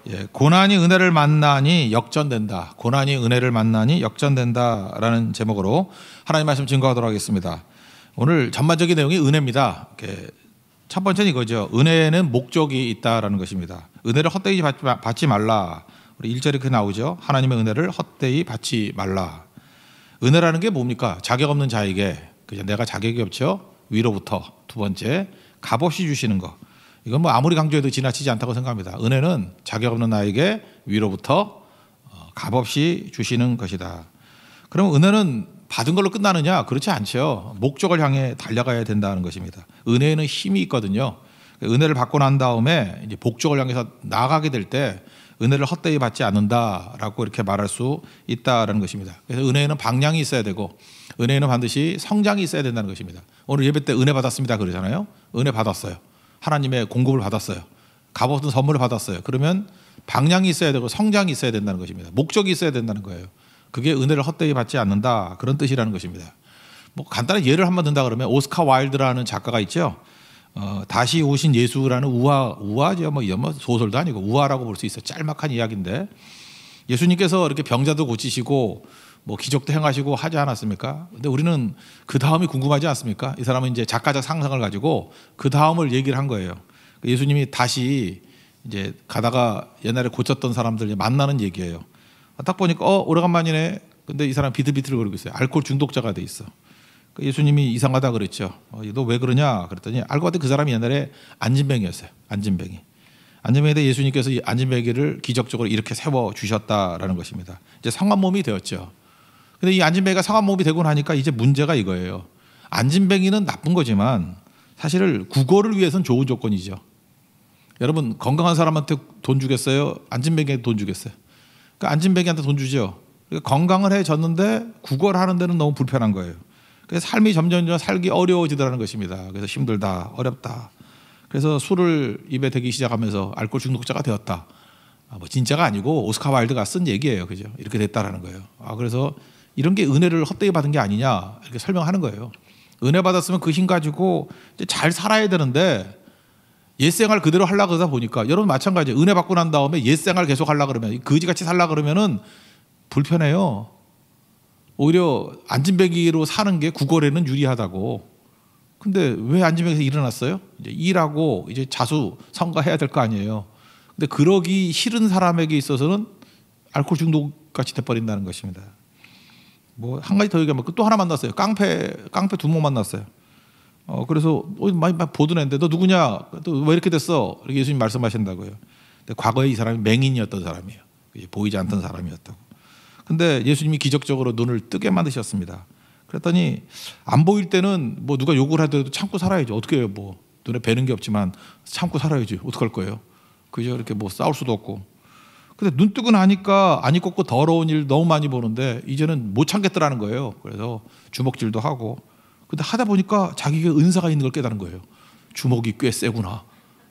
예, 고난이 은혜를 만나니 역전된다. 고난이 은혜를 만나니 역전된다라는 제목으로 하나님 말씀 증거하도록 하겠습니다. 오늘 전반적인 내용이 은혜입니다. 첫 번째는 이거죠. 은혜에는 목적이 있다라는 것입니다. 은혜를 헛되이 받지 말라. 우리 1절에 그렇게 나오죠. 하나님의 은혜를 헛되이 받지 말라. 은혜라는 게 뭡니까? 자격 없는 자에게, 내가 자격이 없죠. 위로부터. 두 번째, 값없이 주시는 거. 이건 뭐 아무리 강조해도 지나치지 않다고 생각합니다. 은혜는 자격 없는 나에게 위로부터 값없이 주시는 것이다. 그럼 은혜는 받은 걸로 끝나느냐? 그렇지 않죠. 목적을 향해 달려가야 된다는 것입니다. 은혜에는 힘이 있거든요. 은혜를 받고 난 다음에 이제 목적을 향해서 나아가게 될 때 은혜를 헛되이 받지 않는다라고 이렇게 말할 수 있다라는 것입니다. 그래서 은혜에는 방향이 있어야 되고 은혜에는 반드시 성장이 있어야 된다는 것입니다. 오늘 예배 때 은혜 받았습니다 그러잖아요. 은혜 받았어요. 하나님의 공급을 받았어요. 값없는 선물을 받았어요. 그러면 방향이 있어야 되고 성장이 있어야 된다는 것입니다. 목적이 있어야 된다는 거예요. 그게 은혜를 헛되이 받지 않는다, 그런 뜻이라는 것입니다. 뭐 간단한 예를 한번 든다 그러면 오스카 와일드라는 작가가 있죠. 다시 오신 예수라는 우화죠. 뭐 소설도 아니고 우화라고 볼 수 있어요. 짤막한 이야기인데 예수님께서 이렇게 병자도 고치시고 뭐 기적도 행하시고 하지 않았습니까? 근데 우리는 그 다음이 궁금하지 않습니까? 이 사람은 이제 작가적 상상을 가지고 그 다음을 얘기를 한 거예요. 예수님이 다시 이제 가다가 옛날에 고쳤던 사람들 만나는 얘기예요. 딱 보니까 오래간만이네. 근데 이 사람 비틀비틀거리고 있어요. 알코올 중독자가 돼 있어. 예수님이 이상하다 그랬죠. 너 왜 그러냐 그랬더니 알고 봤더니 그 사람이 옛날에 안진뱅이였어요. 안진뱅이. 안진뱅이인데 예수님께서 이 안진뱅이를 기적적으로 이렇게 세워 주셨다라는 것입니다. 이제 성한 몸이 되었죠. 근데 이 안진뱅이가 성한 몸이 되고 나니까 이제 문제가 이거예요. 안진뱅이는 나쁜 거지만 사실 국어를 위해서는 좋은 조건이죠. 여러분 건강한 사람한테 돈 주겠어요? 안진뱅이한테 돈 주겠어요? 그러니까 안진뱅이한테 돈 주죠. 그러니까 건강을 해줬는데 국어를 하는 데는 너무 불편한 거예요. 그래서 삶이 점점 살기 어려워지더라는 것입니다. 그래서 힘들다, 어렵다. 그래서 술을 입에 대기 시작하면서 알코올 중독자가 되었다. 뭐 진짜가 아니고 오스카 와일드가 쓴 얘기예요, 그죠? 이렇게 됐다라는 거예요. 그래서 이런 게 은혜를 헛되이 받은 게 아니냐 이렇게 설명하는 거예요. 은혜 받았으면 그 힘 가지고 이제 잘 살아야 되는데 옛생활 그대로 하려고 하다 보니까 여러분 마찬가지예요. 은혜 받고 난 다음에 옛생활 계속 하려고 그러면 거지같이 살려고 그러면은 불편해요. 오히려 안진뱅이로 사는 게 구걸에는 유리하다고. 근데 왜 안진뱅이에서 일어났어요? 이제 일하고 이제 자수성가해야 될 거 아니에요. 근데 그러기 싫은 사람에게 있어서는 알코올 중독같이 돼버린다는 것입니다. 뭐 한 가지 더 얘기하면 또 하나 만났어요. 깡패 두목 만났어요. 그래서 많이 보던 애인데 너 누구냐? 또 왜 이렇게 됐어? 이렇게 예수님 말씀하신다고요. 근데 과거에 이 사람이 맹인이었던 사람이에요. 보이지 않던 사람이었다고. 근데 예수님이 기적적으로 눈을 뜨게 만드셨습니다. 그랬더니 안 보일 때는 뭐 누가 욕을 하더라도 참고 살아야죠. 어떻게 해요? 뭐 눈에 뵈는 게 없지만 참고 살아야지. 어떡할 거예요? 그죠? 이렇게 뭐 싸울 수도 없고. 근데 눈 뜨고 나니까 안 입고 더러운 일 너무 많이 보는데 이제는 못 참겠더라는 거예요. 그래서 주먹질도 하고. 근데 하다 보니까 자기가 은사가 있는 걸 깨달은 거예요. 주먹이 꽤 세구나.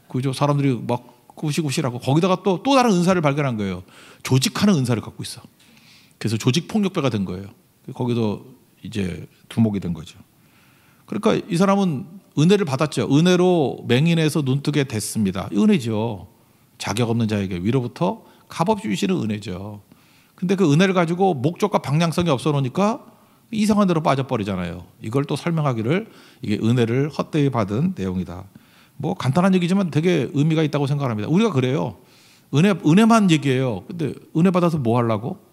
그죠? 사람들이 막 구시구시라고. 거기다가 또 다른 은사를 발견한 거예요. 조직하는 은사를 갖고 있어. 그래서 조직 폭력배가 된 거예요. 거기서 이제 두목이 된 거죠. 그러니까 이 사람은 은혜를 받았죠. 은혜로 맹인에서 눈뜨게 됐습니다. 은혜죠. 자격 없는 자에게 위로부터 값없이 주시는 은혜죠. 근데 그 은혜를 가지고 목적과 방향성이 없어 놓으니까 이상한 데로 빠져버리잖아요. 이걸 또 설명하기를 이게 은혜를 헛되이 받은 내용이다. 뭐 간단한 얘기지만 되게 의미가 있다고 생각합니다. 우리가 그래요. 은혜만 얘기해요. 근데 은혜 받아서 뭐 하려고?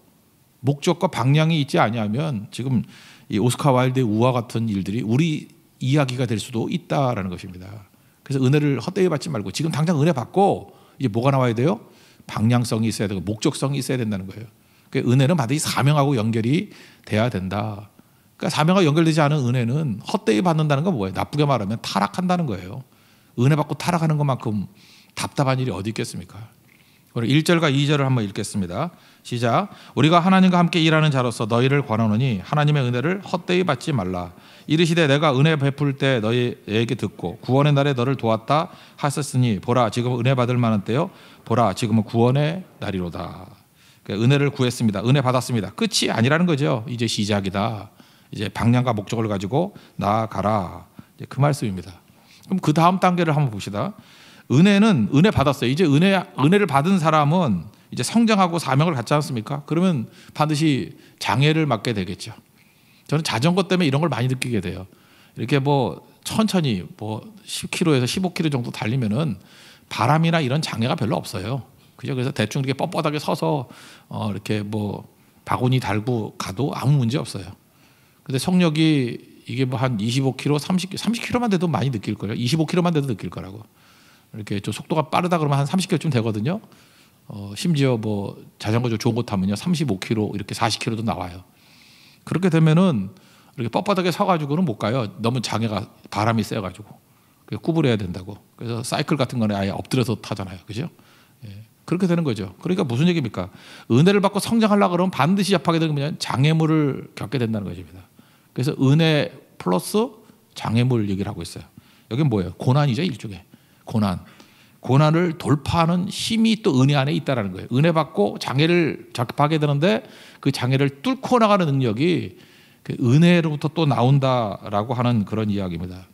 목적과 방향이 있지 아니하면 지금 이 오스카 와일드의 우화 같은 일들이 우리 이야기가 될 수도 있다라는 것입니다. 그래서 은혜를 헛되이 받지 말고 지금 당장 은혜 받고 이제 뭐가 나와야 돼요? 방향성이 있어야 되고 목적성이 있어야 된다는 거예요. 그러니까 은혜는 반드시 사명하고 연결이 돼야 된다. 그러니까 사명과 연결되지 않은 은혜는 헛되이 받는다는 건 뭐예요? 나쁘게 말하면 타락한다는 거예요. 은혜 받고 타락하는 것만큼 답답한 일이 어디 있겠습니까? 우리 1절과 2절을 한번 읽겠습니다. 시작. 우리가 하나님과 함께 일하는 자로서 너희를 권하노니 하나님의 은혜를 헛되이 받지 말라. 이르시되 내가 은혜 베풀 때 너희에게 듣고 구원의 날에 너를 도왔다 하셨으니 보라 지금 은혜 받을 만한 때요. 보라 지금은 구원의 날이로다. 그러니까 은혜를 구했습니다. 은혜 받았습니다. 끝이 아니라는 거죠. 이제 시작이다. 이제 방향과 목적을 가지고 나아가라. 그 말씀입니다. 그럼 그 다음 단계를 한번 봅시다. 은혜는 은혜 받았어요. 이제 은혜를 받은 사람은 이제 성장하고 사명을 갖지 않습니까? 그러면 반드시 장애를 맞게 되겠죠. 저는 자전거 때문에 이런 걸 많이 느끼게 돼요. 이렇게 뭐 천천히 뭐 10km에서 15km 정도 달리면은 바람이나 이런 장애가 별로 없어요. 그죠? 그래서 대충 이렇게 뻣뻣하게 서서 이렇게 뭐 바구니 달고 가도 아무 문제 없어요. 근데 속력이 이게 뭐 한 25km, 30km만 돼도 많이 느낄 거예요. 25km만 돼도 느낄 거라고. 이렇게 좀 속도가 빠르다 그러면 한 30km쯤 되거든요. 심지어 뭐 자전거 좀 좋은 거 타면요 35km 이렇게 40km도 나와요. 그렇게 되면은 이렇게 뻣뻣하게 서가지고는 못 가요. 너무 장애가 바람이 세가지고 구부려야 된다고. 그래서 사이클 같은 거는 아예 엎드려서 타잖아요, 그죠? 예. 그렇게 되는 거죠. 그러니까 무슨 얘기입니까? 은혜를 받고 성장하려고 그러면 반드시 접하게 되는 게 장애물을 겪게 된다는 것입니다. 그래서 은혜 플러스 장애물 얘기를 하고 있어요. 여기 뭐예요? 고난이죠, 일종의 고난을 돌파하는 힘이 또 은혜 안에 있다라는 거예요. 은혜 받고 장애를 접하게 되는데 그 장애를 뚫고 나가는 능력이 그 은혜로부터 또 나온다라고 하는 그런 이야기입니다.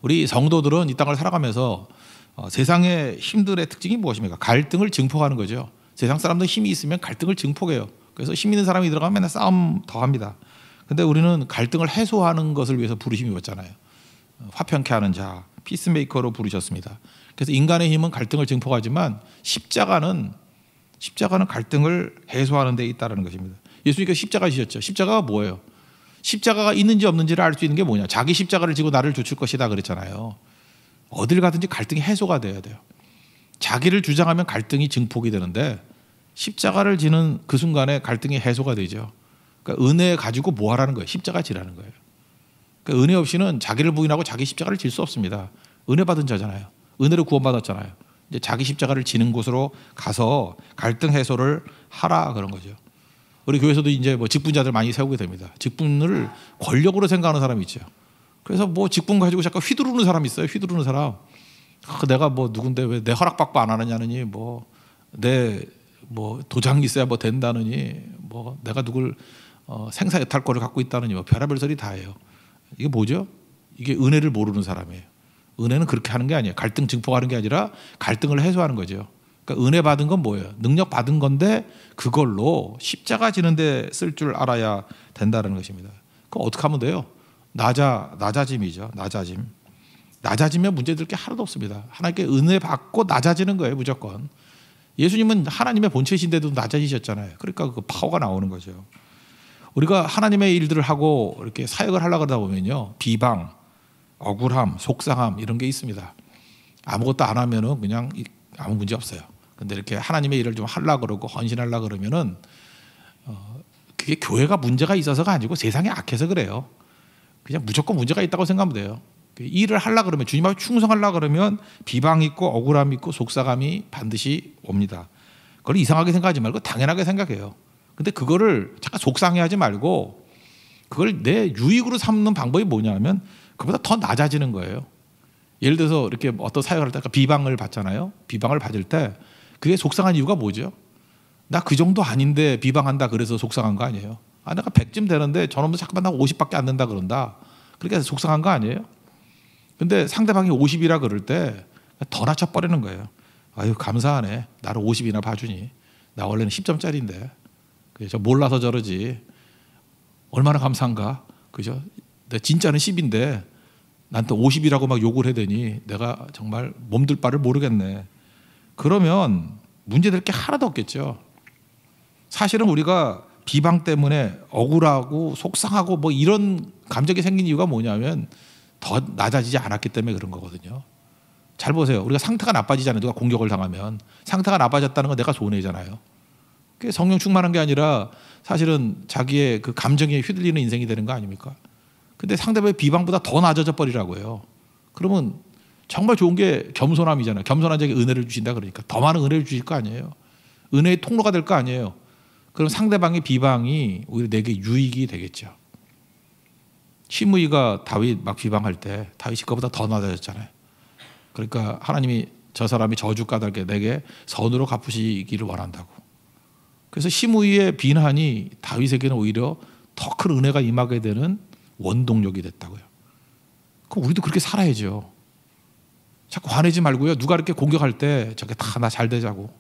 우리 성도들은 이 땅을 살아가면서 세상의 힘들의 특징이 무엇입니까? 갈등을 증폭하는 거죠. 세상 사람들 힘이 있으면 갈등을 증폭해요. 그래서 힘 있는 사람이 들어가면 맨날 싸움 더 합니다. 근데 우리는 갈등을 해소하는 것을 위해서 부르심이 있잖아요. 화평케 하는 자, 피스메이커로 부르셨습니다. 그래서 인간의 힘은 갈등을 증폭하지만 십자가는 갈등을 해소하는 데 있다는 것입니다. 예수님께서 십자가 지셨죠. 십자가가 뭐예요? 십자가가 있는지 없는지를 알 수 있는 게 뭐냐? 자기 십자가를 지고 나를 쫓을 것이다 그랬잖아요. 어딜 가든지 갈등이 해소가 돼야 돼요. 자기를 주장하면 갈등이 증폭이 되는데 십자가를 지는 그 순간에 갈등이 해소가 되죠. 그러니까 은혜 가지고 뭐 하라는 거예요? 십자가 지라는 거예요. 그러니까 은혜 없이는 자기를 부인하고 자기 십자가를 질 수 없습니다. 은혜 받은 자잖아요. 은혜를 구원받았잖아요. 이제 자기 십자가를 지는 곳으로 가서 갈등 해소를 하라 그런 거죠. 우리 교회에서도 이제 뭐 직분자들 많이 세우게 됩니다. 직분을 권력으로 생각하는 사람이 있죠. 그래서 뭐 직분 가지고 잠깐 휘두르는 사람이 있어요. 휘두르는 사람. 내가 뭐 누군데 왜 내 허락받고 안 하느냐느니 내 도장이 있어야 뭐 된다느니 내가 누굴 생사여탈권을 갖고 있다느니 별의별 소리 다 해요. 이게 뭐죠? 이게 은혜를 모르는 사람이에요. 은혜는 그렇게 하는 게 아니에요. 갈등 증폭하는 게 아니라 갈등을 해소하는 거죠. 그러니까 은혜 받은 건 뭐예요? 능력 받은 건데 그걸로 십자가 지는데 쓸 줄 알아야 된다는 것입니다. 그럼 어떻게 하면 돼요? 낮아짐이죠. 낮아지면 문제될 게 하나도 없습니다. 하나님께 은혜 받고 낮아지는 거예요, 무조건. 예수님은 하나님의 본체이신데도 낮아지셨잖아요. 그러니까 그 파워가 나오는 거죠. 우리가 하나님의 일들을 하고 이렇게 사역을 하려고 그러다 보면요, 비방, 억울함, 속상함 이런 게 있습니다. 아무것도 안 하면은 그냥 아무 문제 없어요. 근데 이렇게 하나님의 일을 좀 하려고 그러고 헌신하려고 그러면은 그게 교회가 문제가 있어서가 아니고 세상이 악해서 그래요. 그냥 무조건 문제가 있다고 생각하면 돼요. 일을 하려고 그러면, 주님 앞에 충성하려고 그러면 비방이 있고 억울함이 있고 속상함이 반드시 옵니다. 그걸 이상하게 생각하지 말고 당연하게 생각해요. 근데 그거를 잠깐 속상해하지 말고 그걸 내 유익으로 삼는 방법이 뭐냐면 그보다 더 낮아지는 거예요. 예를 들어서 이렇게 어떤 사역을 할 때 비방을 받잖아요. 비방을 받을 때 그게 속상한 이유가 뭐죠? 나 그 정도 아닌데 비방한다 그래서 속상한 거 아니에요? 내가 100쯤 되는데 저놈도 잠깐만 나 50밖에 안 된다 그런다. 그렇게 해서 속상한 거 아니에요? 근데 상대방이 50이라 그럴 때 더 낮춰버리는 거예요. 아유, 감사하네. 나를 50이나 봐주니. 나 원래는 10점짜리인데. 그죠? 몰라서 저러지. 얼마나 감사한가. 그죠? 내 진짜는 10인데 나한테 50이라고 막 욕을 해대니 내가 정말 몸둘 바를 모르겠네. 그러면 문제될 게 하나도 없겠죠. 사실은 우리가 비방 때문에 억울하고 속상하고 뭐 이런 감정이 생긴 이유가 뭐냐면 더 낮아지지 않았기 때문에 그런 거거든요. 잘 보세요. 우리가 상태가 나빠지잖아요. 누가 공격을 당하면. 상태가 나빠졌다는 건 내가 손해잖아요. 그게 성령 충만한 게 아니라 사실은 자기의 그 감정에 휘둘리는 인생이 되는 거 아닙니까? 근데 상대방의 비방보다 더 낮아져 버리라고요. 그러면 정말 좋은 게 겸손함이잖아요. 겸손한 자에게 은혜를 주신다 그러니까 더 많은 은혜를 주실 거 아니에요. 은혜의 통로가 될 거 아니에요. 그럼 상대방의 비방이 오히려 내게 유익이 되겠죠. 시므이가 다윗 막 비방할 때 다윗이 그거보다 더 낮아졌잖아요. 그러니까 하나님이 저 사람이 저주 까닭에 내게 선으로 갚으시기를 원한다고. 그래서 시므이의 비난이 다윗에게는 오히려 더 큰 은혜가 임하게 되는 원동력이 됐다고요. 그럼 우리도 그렇게 살아야죠. 자꾸 화내지 말고요. 누가 이렇게 공격할 때 저게 다 나 잘 되자고.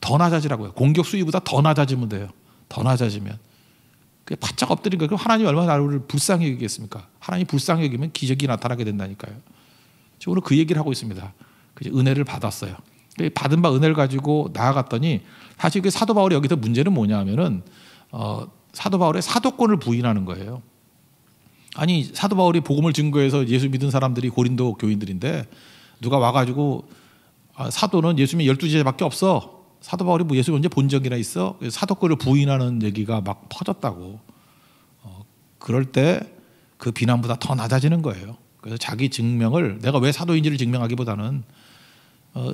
더 낮아지라고요. 공격 수위보다 더 낮아지면 돼요. 더 낮아지면. 그게 바짝 엎드린 거예요. 그럼 하나님이 얼마나 나를 불쌍히 여기겠습니까? 하나님이 불쌍히 여기면 기적이 나타나게 된다니까요. 저 오늘 그 얘기를 하고 있습니다. 은혜를 받았어요. 받은 바 은혜를 가지고 나아갔더니 사실 그 사도 바울이 여기서 문제는 뭐냐 하면은 사도 바울의 사도권을 부인하는 거예요. 아니 사도 바울이 복음을 증거해서 예수 믿은 사람들이 고린도 교인들인데 누가 와가지고 사도는 예수 믿는 12제자밖에 없어. 사도 바울이 뭐 예수 언제 본 적이나 있어? 사도권을 부인하는 얘기가 막 퍼졌다고. 그럴 때 그 비난보다 더 낮아지는 거예요. 그래서 자기 증명을 내가 왜 사도인지를 증명하기보다는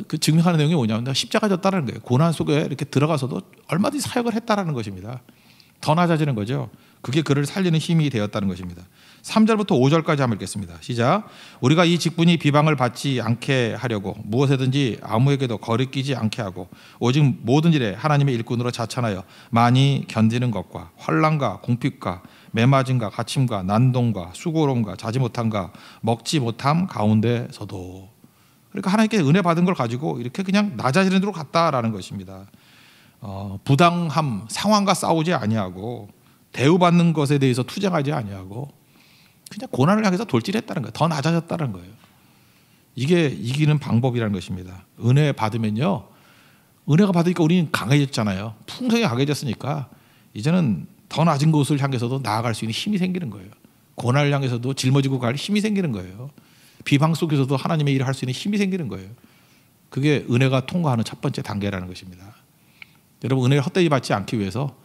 그 증명하는 내용이 뭐냐면 내가 십자가 졌다는 거예요. 고난 속에 이렇게 들어가서도 얼마든지 사역을 했다라는 것입니다. 더 낮아지는 거죠. 그게 그를 살리는 힘이 되었다는 것입니다. 3절부터 5절까지 한번 읽겠습니다. 시작. 우리가 이 직분이 비방을 받지 않게 하려고 무엇에든지 아무에게도 거리끼지 않게 하고 오직 모든 일에 하나님의 일꾼으로 자천하여 많이 견디는 것과 환난과 궁핍과 매맞음과 갇힘과 난동과 수고로움과 자지 못함과 먹지 못함 가운데서도. 그러니까 하나님께 은혜 받은 걸 가지고 이렇게 그냥 낮아지는 대로 갔다라는 것입니다. 부당함 상황과 싸우지 아니하고 대우받는 것에 대해서 투쟁하지 아니하고 그냥 고난을 향해서 돌진했다는 거예요. 더 낮아졌다는 거예요. 이게 이기는 방법이라는 것입니다. 은혜 받으면요, 은혜가 받으니까 우리는 강해졌잖아요. 풍성히 강해졌으니까 이제는 더 낮은 곳을 향해서도 나아갈 수 있는 힘이 생기는 거예요. 고난을 향해서도 짊어지고 갈 힘이 생기는 거예요. 비방 속에서도 하나님의 일을 할 수 있는 힘이 생기는 거예요. 그게 은혜가 통과하는 첫 번째 단계라는 것입니다. 여러분, 은혜를 헛되이 받지 않기 위해서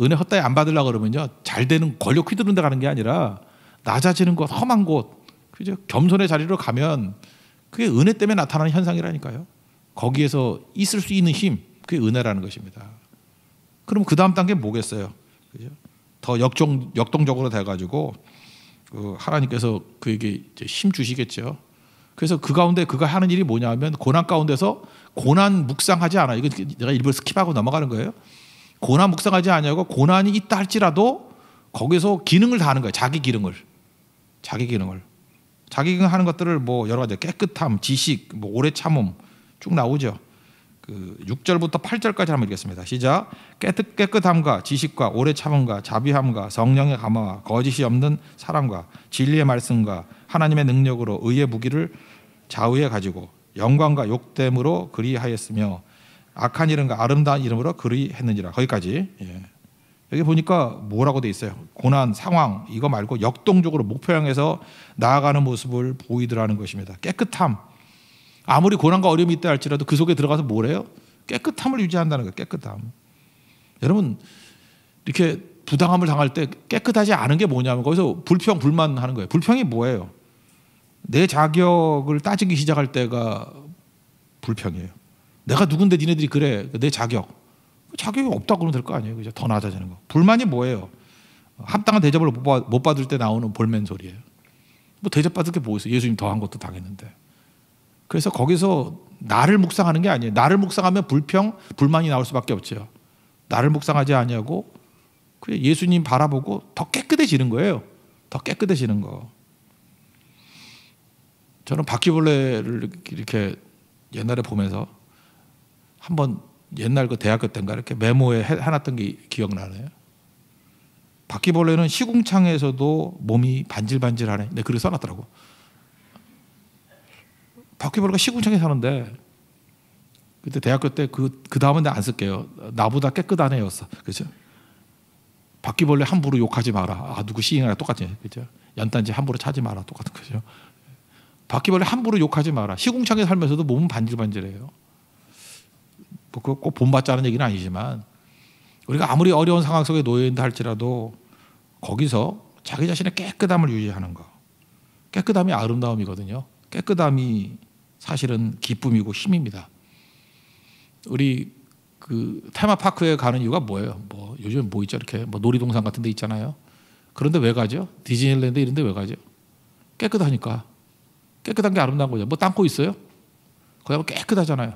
은혜 헛되이 안 받으려고 그러면요, 잘 되는 권력 휘두르는 데 가는 게 아니라 낮아지는 곳, 험한 곳, 그죠? 겸손의 자리로 가면 그게 은혜 때문에 나타나는 현상이라니까요. 거기에서 있을 수 있는 힘, 그게 은혜라는 것입니다. 그럼 그 다음 단계는 뭐겠어요? 그죠? 더 역동적으로 돼가지고 하나님께서 그에게 이제 힘 주시겠죠. 그래서 그 가운데 그가 하는 일이 뭐냐면 고난 가운데서 고난 묵상하지 않아. 이거 내가 일부러 스킵하고 넘어가는 거예요. 고난 묵상하지 않냐고 고난이 있다 할지라도 거기서 기능을 다하는 거예요. 자기 기능을 하는 것들을 뭐 여러 가지 깨끗함, 지식, 뭐 오래 참음 쭉 나오죠. 그 6절부터 8절까지 한번 읽겠습니다. 시작. 깨끗함과 지식과 오래 참음과 자비함과 성령의 감화와 거짓이 없는 사랑과 진리의 말씀과 하나님의 능력으로 의의 무기를 좌우에 가지고 영광과 욕됨으로 그리하였으며 악한 이름과 아름다운 이름으로 그리했느니라. 거기까지. 예. 여기 보니까 뭐라고 돼 있어요? 고난 상황 이거 말고 역동적으로 목표 향해서 나아가는 모습을 보이더라는 것입니다. 깨끗함. 아무리 고난과 어려움이 있다 할지라도 그 속에 들어가서 뭐래요? 깨끗함을 유지한다는 거예요. 깨끗함. 여러분, 이렇게 부당함을 당할 때 깨끗하지 않은 게 뭐냐면 거기서 불평, 불만하는 거예요. 불평이 뭐예요? 내 자격을 따지기 시작할 때가 불평이에요. 내가 누군데 니네들이 그래? 내 자격이 없다고 그러면 될 거 아니에요. 그죠? 더 낮아지는 거. 불만이 뭐예요? 합당한 대접을 못 받을 때 나오는 볼멘 소리예요. 뭐 대접받을 게 뭐 있어요? 예수님 더한 것도 당했는데. 그래서 거기서 나를 묵상하는 게 아니에요. 나를 묵상하면 불평, 불만이 나올 수밖에 없죠. 나를 묵상하지 아니하고 예수님 바라보고 더 깨끗해지는 거예요. 더 깨끗해지는 거. 저는 바퀴벌레를 이렇게 옛날에 보면서 한번 옛날 그 대학교 때인가 이렇게 메모에 해놨던 게 기억나네요. 바퀴벌레는 시궁창에서도 몸이 반질반질하네. 근데 그렇게 써놨더라고. 바퀴벌레가 시궁창에 사는데 그때 대학교 때 그 다음은 내가 안 쓸게요. 나보다 깨끗한 애였어. 그죠? 바퀴벌레 함부로 욕하지 마라. 누구 시인이랑 똑같지. 그죠? 연단지 함부로 차지 마라. 똑같은 거죠. 바퀴벌레 함부로 욕하지 마라. 시궁창에 살면서도 몸은 반질반질해요. 뭐 그거 꼭 본받자는 얘기는 아니지만 우리가 아무리 어려운 상황 속에 놓여 있다 할지라도 거기서 자기 자신의 깨끗함을 유지하는 거. 깨끗함이 아름다움이거든요. 깨끗함이 사실은 기쁨이고 힘입니다. 우리 그 테마파크에 가는 이유가 뭐예요? 뭐 요즘 뭐 있죠? 이렇게 뭐 놀이동산 같은 데 있잖아요. 그런데 왜 가죠? 디즈니랜드 이런 데 왜 가죠? 깨끗하니까. 깨끗한 게 아름다운 거죠. 뭐 땅고 있어요? 거기 가면 깨끗하잖아요.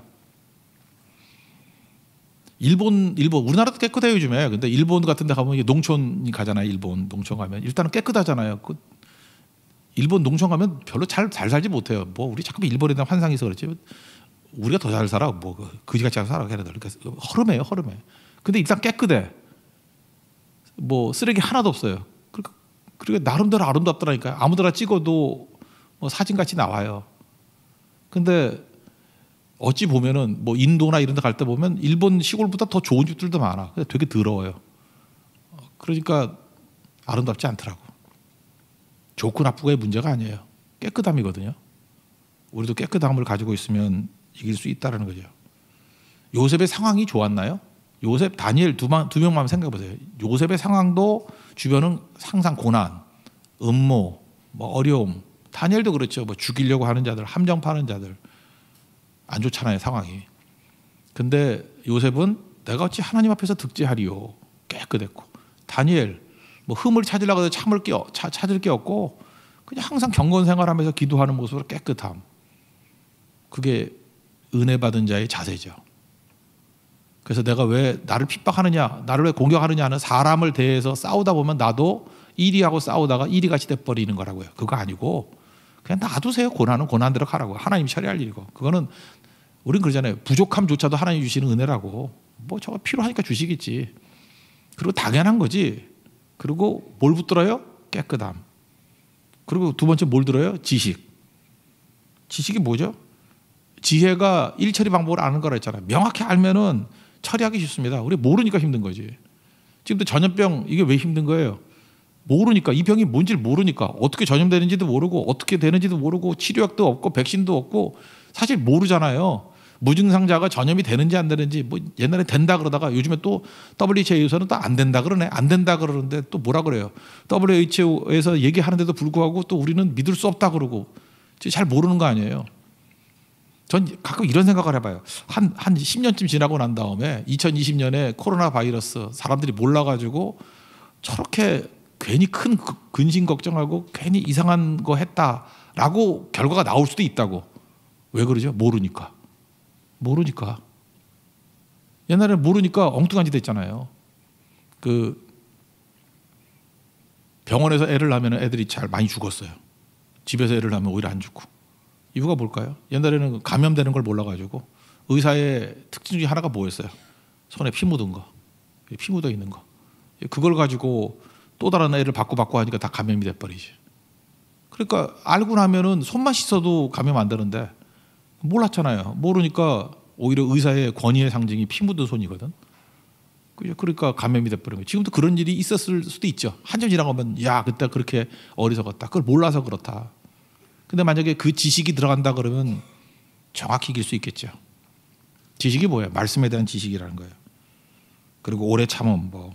일본 우리나라도 깨끗해요 요즘에. 근데 일본 같은 데 가면 농촌이 가잖아요. 일본 농촌 가면 일단은 깨끗하잖아요. 일본 농촌 가면 별로 잘 살지 못해요. 뭐 우리 자꾸 일본에 대한 환상이 있어 그렇지. 우리가 더 잘 살아. 뭐 그지같이 잘 살아 걔네들. 그러니까 허름해요, 허름해. 근데 일단 깨끗해. 뭐 쓰레기 하나도 없어요. 그러니까 나름대로 아름답더라니까요. 아무데나 찍어도 뭐 사진같이 나와요. 근데 어찌 보면은 뭐 인도나 이런 데 갈 때 보면 일본 시골보다 더 좋은 집들도 많아. 근데 되게 더러워요. 그러니까 아름답지 않더라고. 좋고 나쁘고의 문제가 아니에요. 깨끗함이거든요. 우리도 깨끗함을 가지고 있으면 이길 수 있다는 거죠. 요셉의 상황이 좋았나요? 요셉, 다니엘 두 명만 생각해 보세요. 요셉의 상황도 주변은 항상 고난, 음모, 뭐 어려움. 다니엘도 그렇죠. 뭐 죽이려고 하는 자들, 함정 파는 자들. 안 좋잖아요, 상황이. 근데 요셉은 내가 어찌 하나님 앞에서 득지하리요. 깨끗했고. 다니엘 뭐 흠을 찾으려고 해도 찾을 게 없고 그냥 항상 경건 생활하면서 기도하는 모습으로 깨끗함. 그게 은혜 받은 자의 자세죠. 그래서 내가 왜 나를 핍박하느냐, 나를 왜 공격하느냐 하는 사람을 대해서 싸우다 보면 나도 이리하고 싸우다가 이리같이 돼버리는 거라고요. 그거 아니고 그냥 놔두세요. 고난은 고난대로 가라고. 하나님이 처리할 일이고. 그거는 우린 그러잖아요. 부족함조차도 하나님 주시는 은혜라고. 뭐 저거 필요하니까 주시겠지. 그리고 당연한 거지. 그리고 뭘 붙들어요? 깨끗함. 그리고 두 번째 뭘 들어요? 지식. 지식이 뭐죠? 지혜가 일처리 방법을 아는 거라 했잖아요. 명확히 알면은 처리하기 쉽습니다. 우리 모르니까 힘든 거지. 지금도 전염병 이게 왜 힘든 거예요? 모르니까. 이 병이 뭔지를 모르니까. 어떻게 전염되는지도 모르고 어떻게 되는지도 모르고 치료약도 없고 백신도 없고 사실 모르잖아요. 무증상자가 전염이 되는지 안 되는지 뭐 옛날에 된다 그러다가 요즘에 또 WHO에서는 또 안 된다 그러네. 안 된다 그러는데 또 뭐라 그래요. WHO에서 얘기하는데도 불구하고 또 우리는 믿을 수 없다 그러고 잘 모르는 거 아니에요. 전 가끔 이런 생각을 해봐요. 한 10년쯤 지나고 난 다음에 2020년에 코로나 바이러스 사람들이 몰라가지고 저렇게 괜히 큰 근심 걱정하고 괜히 이상한 거 했다라고 결과가 나올 수도 있다고. 왜 그러죠? 모르니까. 옛날에 모르니까 엉뚱한 짓 했잖아요. 그 병원에서 애를 낳으면 애들이 잘 많이 죽었어요. 집에서 애를 낳으면 오히려 안 죽고. 이유가 뭘까요? 옛날에는 감염되는 걸 몰라가지고 의사의 특징 중에 하나가 뭐였어요? 손에 피 묻은 거, 피 묻어 있는 거. 그걸 가지고 또 다른 애를 받고 하니까 다 감염이 돼버리지. 그러니까 알고 나면은 손만 씻어도 감염 안 되는데 몰랐잖아요. 모르니까 오히려 의사의 권위의 상징이 피 묻은 손이거든. 그러니까 감염이 돼버린 거예요. 지금도 그런 일이 있었을 수도 있죠. 한참 지나가면 야 그때 그렇게 어리석었다. 그걸 몰라서 그렇다. 근데 만약에 그 지식이 들어간다 그러면 정확히 이길 수 있겠죠. 지식이 뭐예요? 말씀에 대한 지식이라는 거예요. 그리고 오래 참음 뭐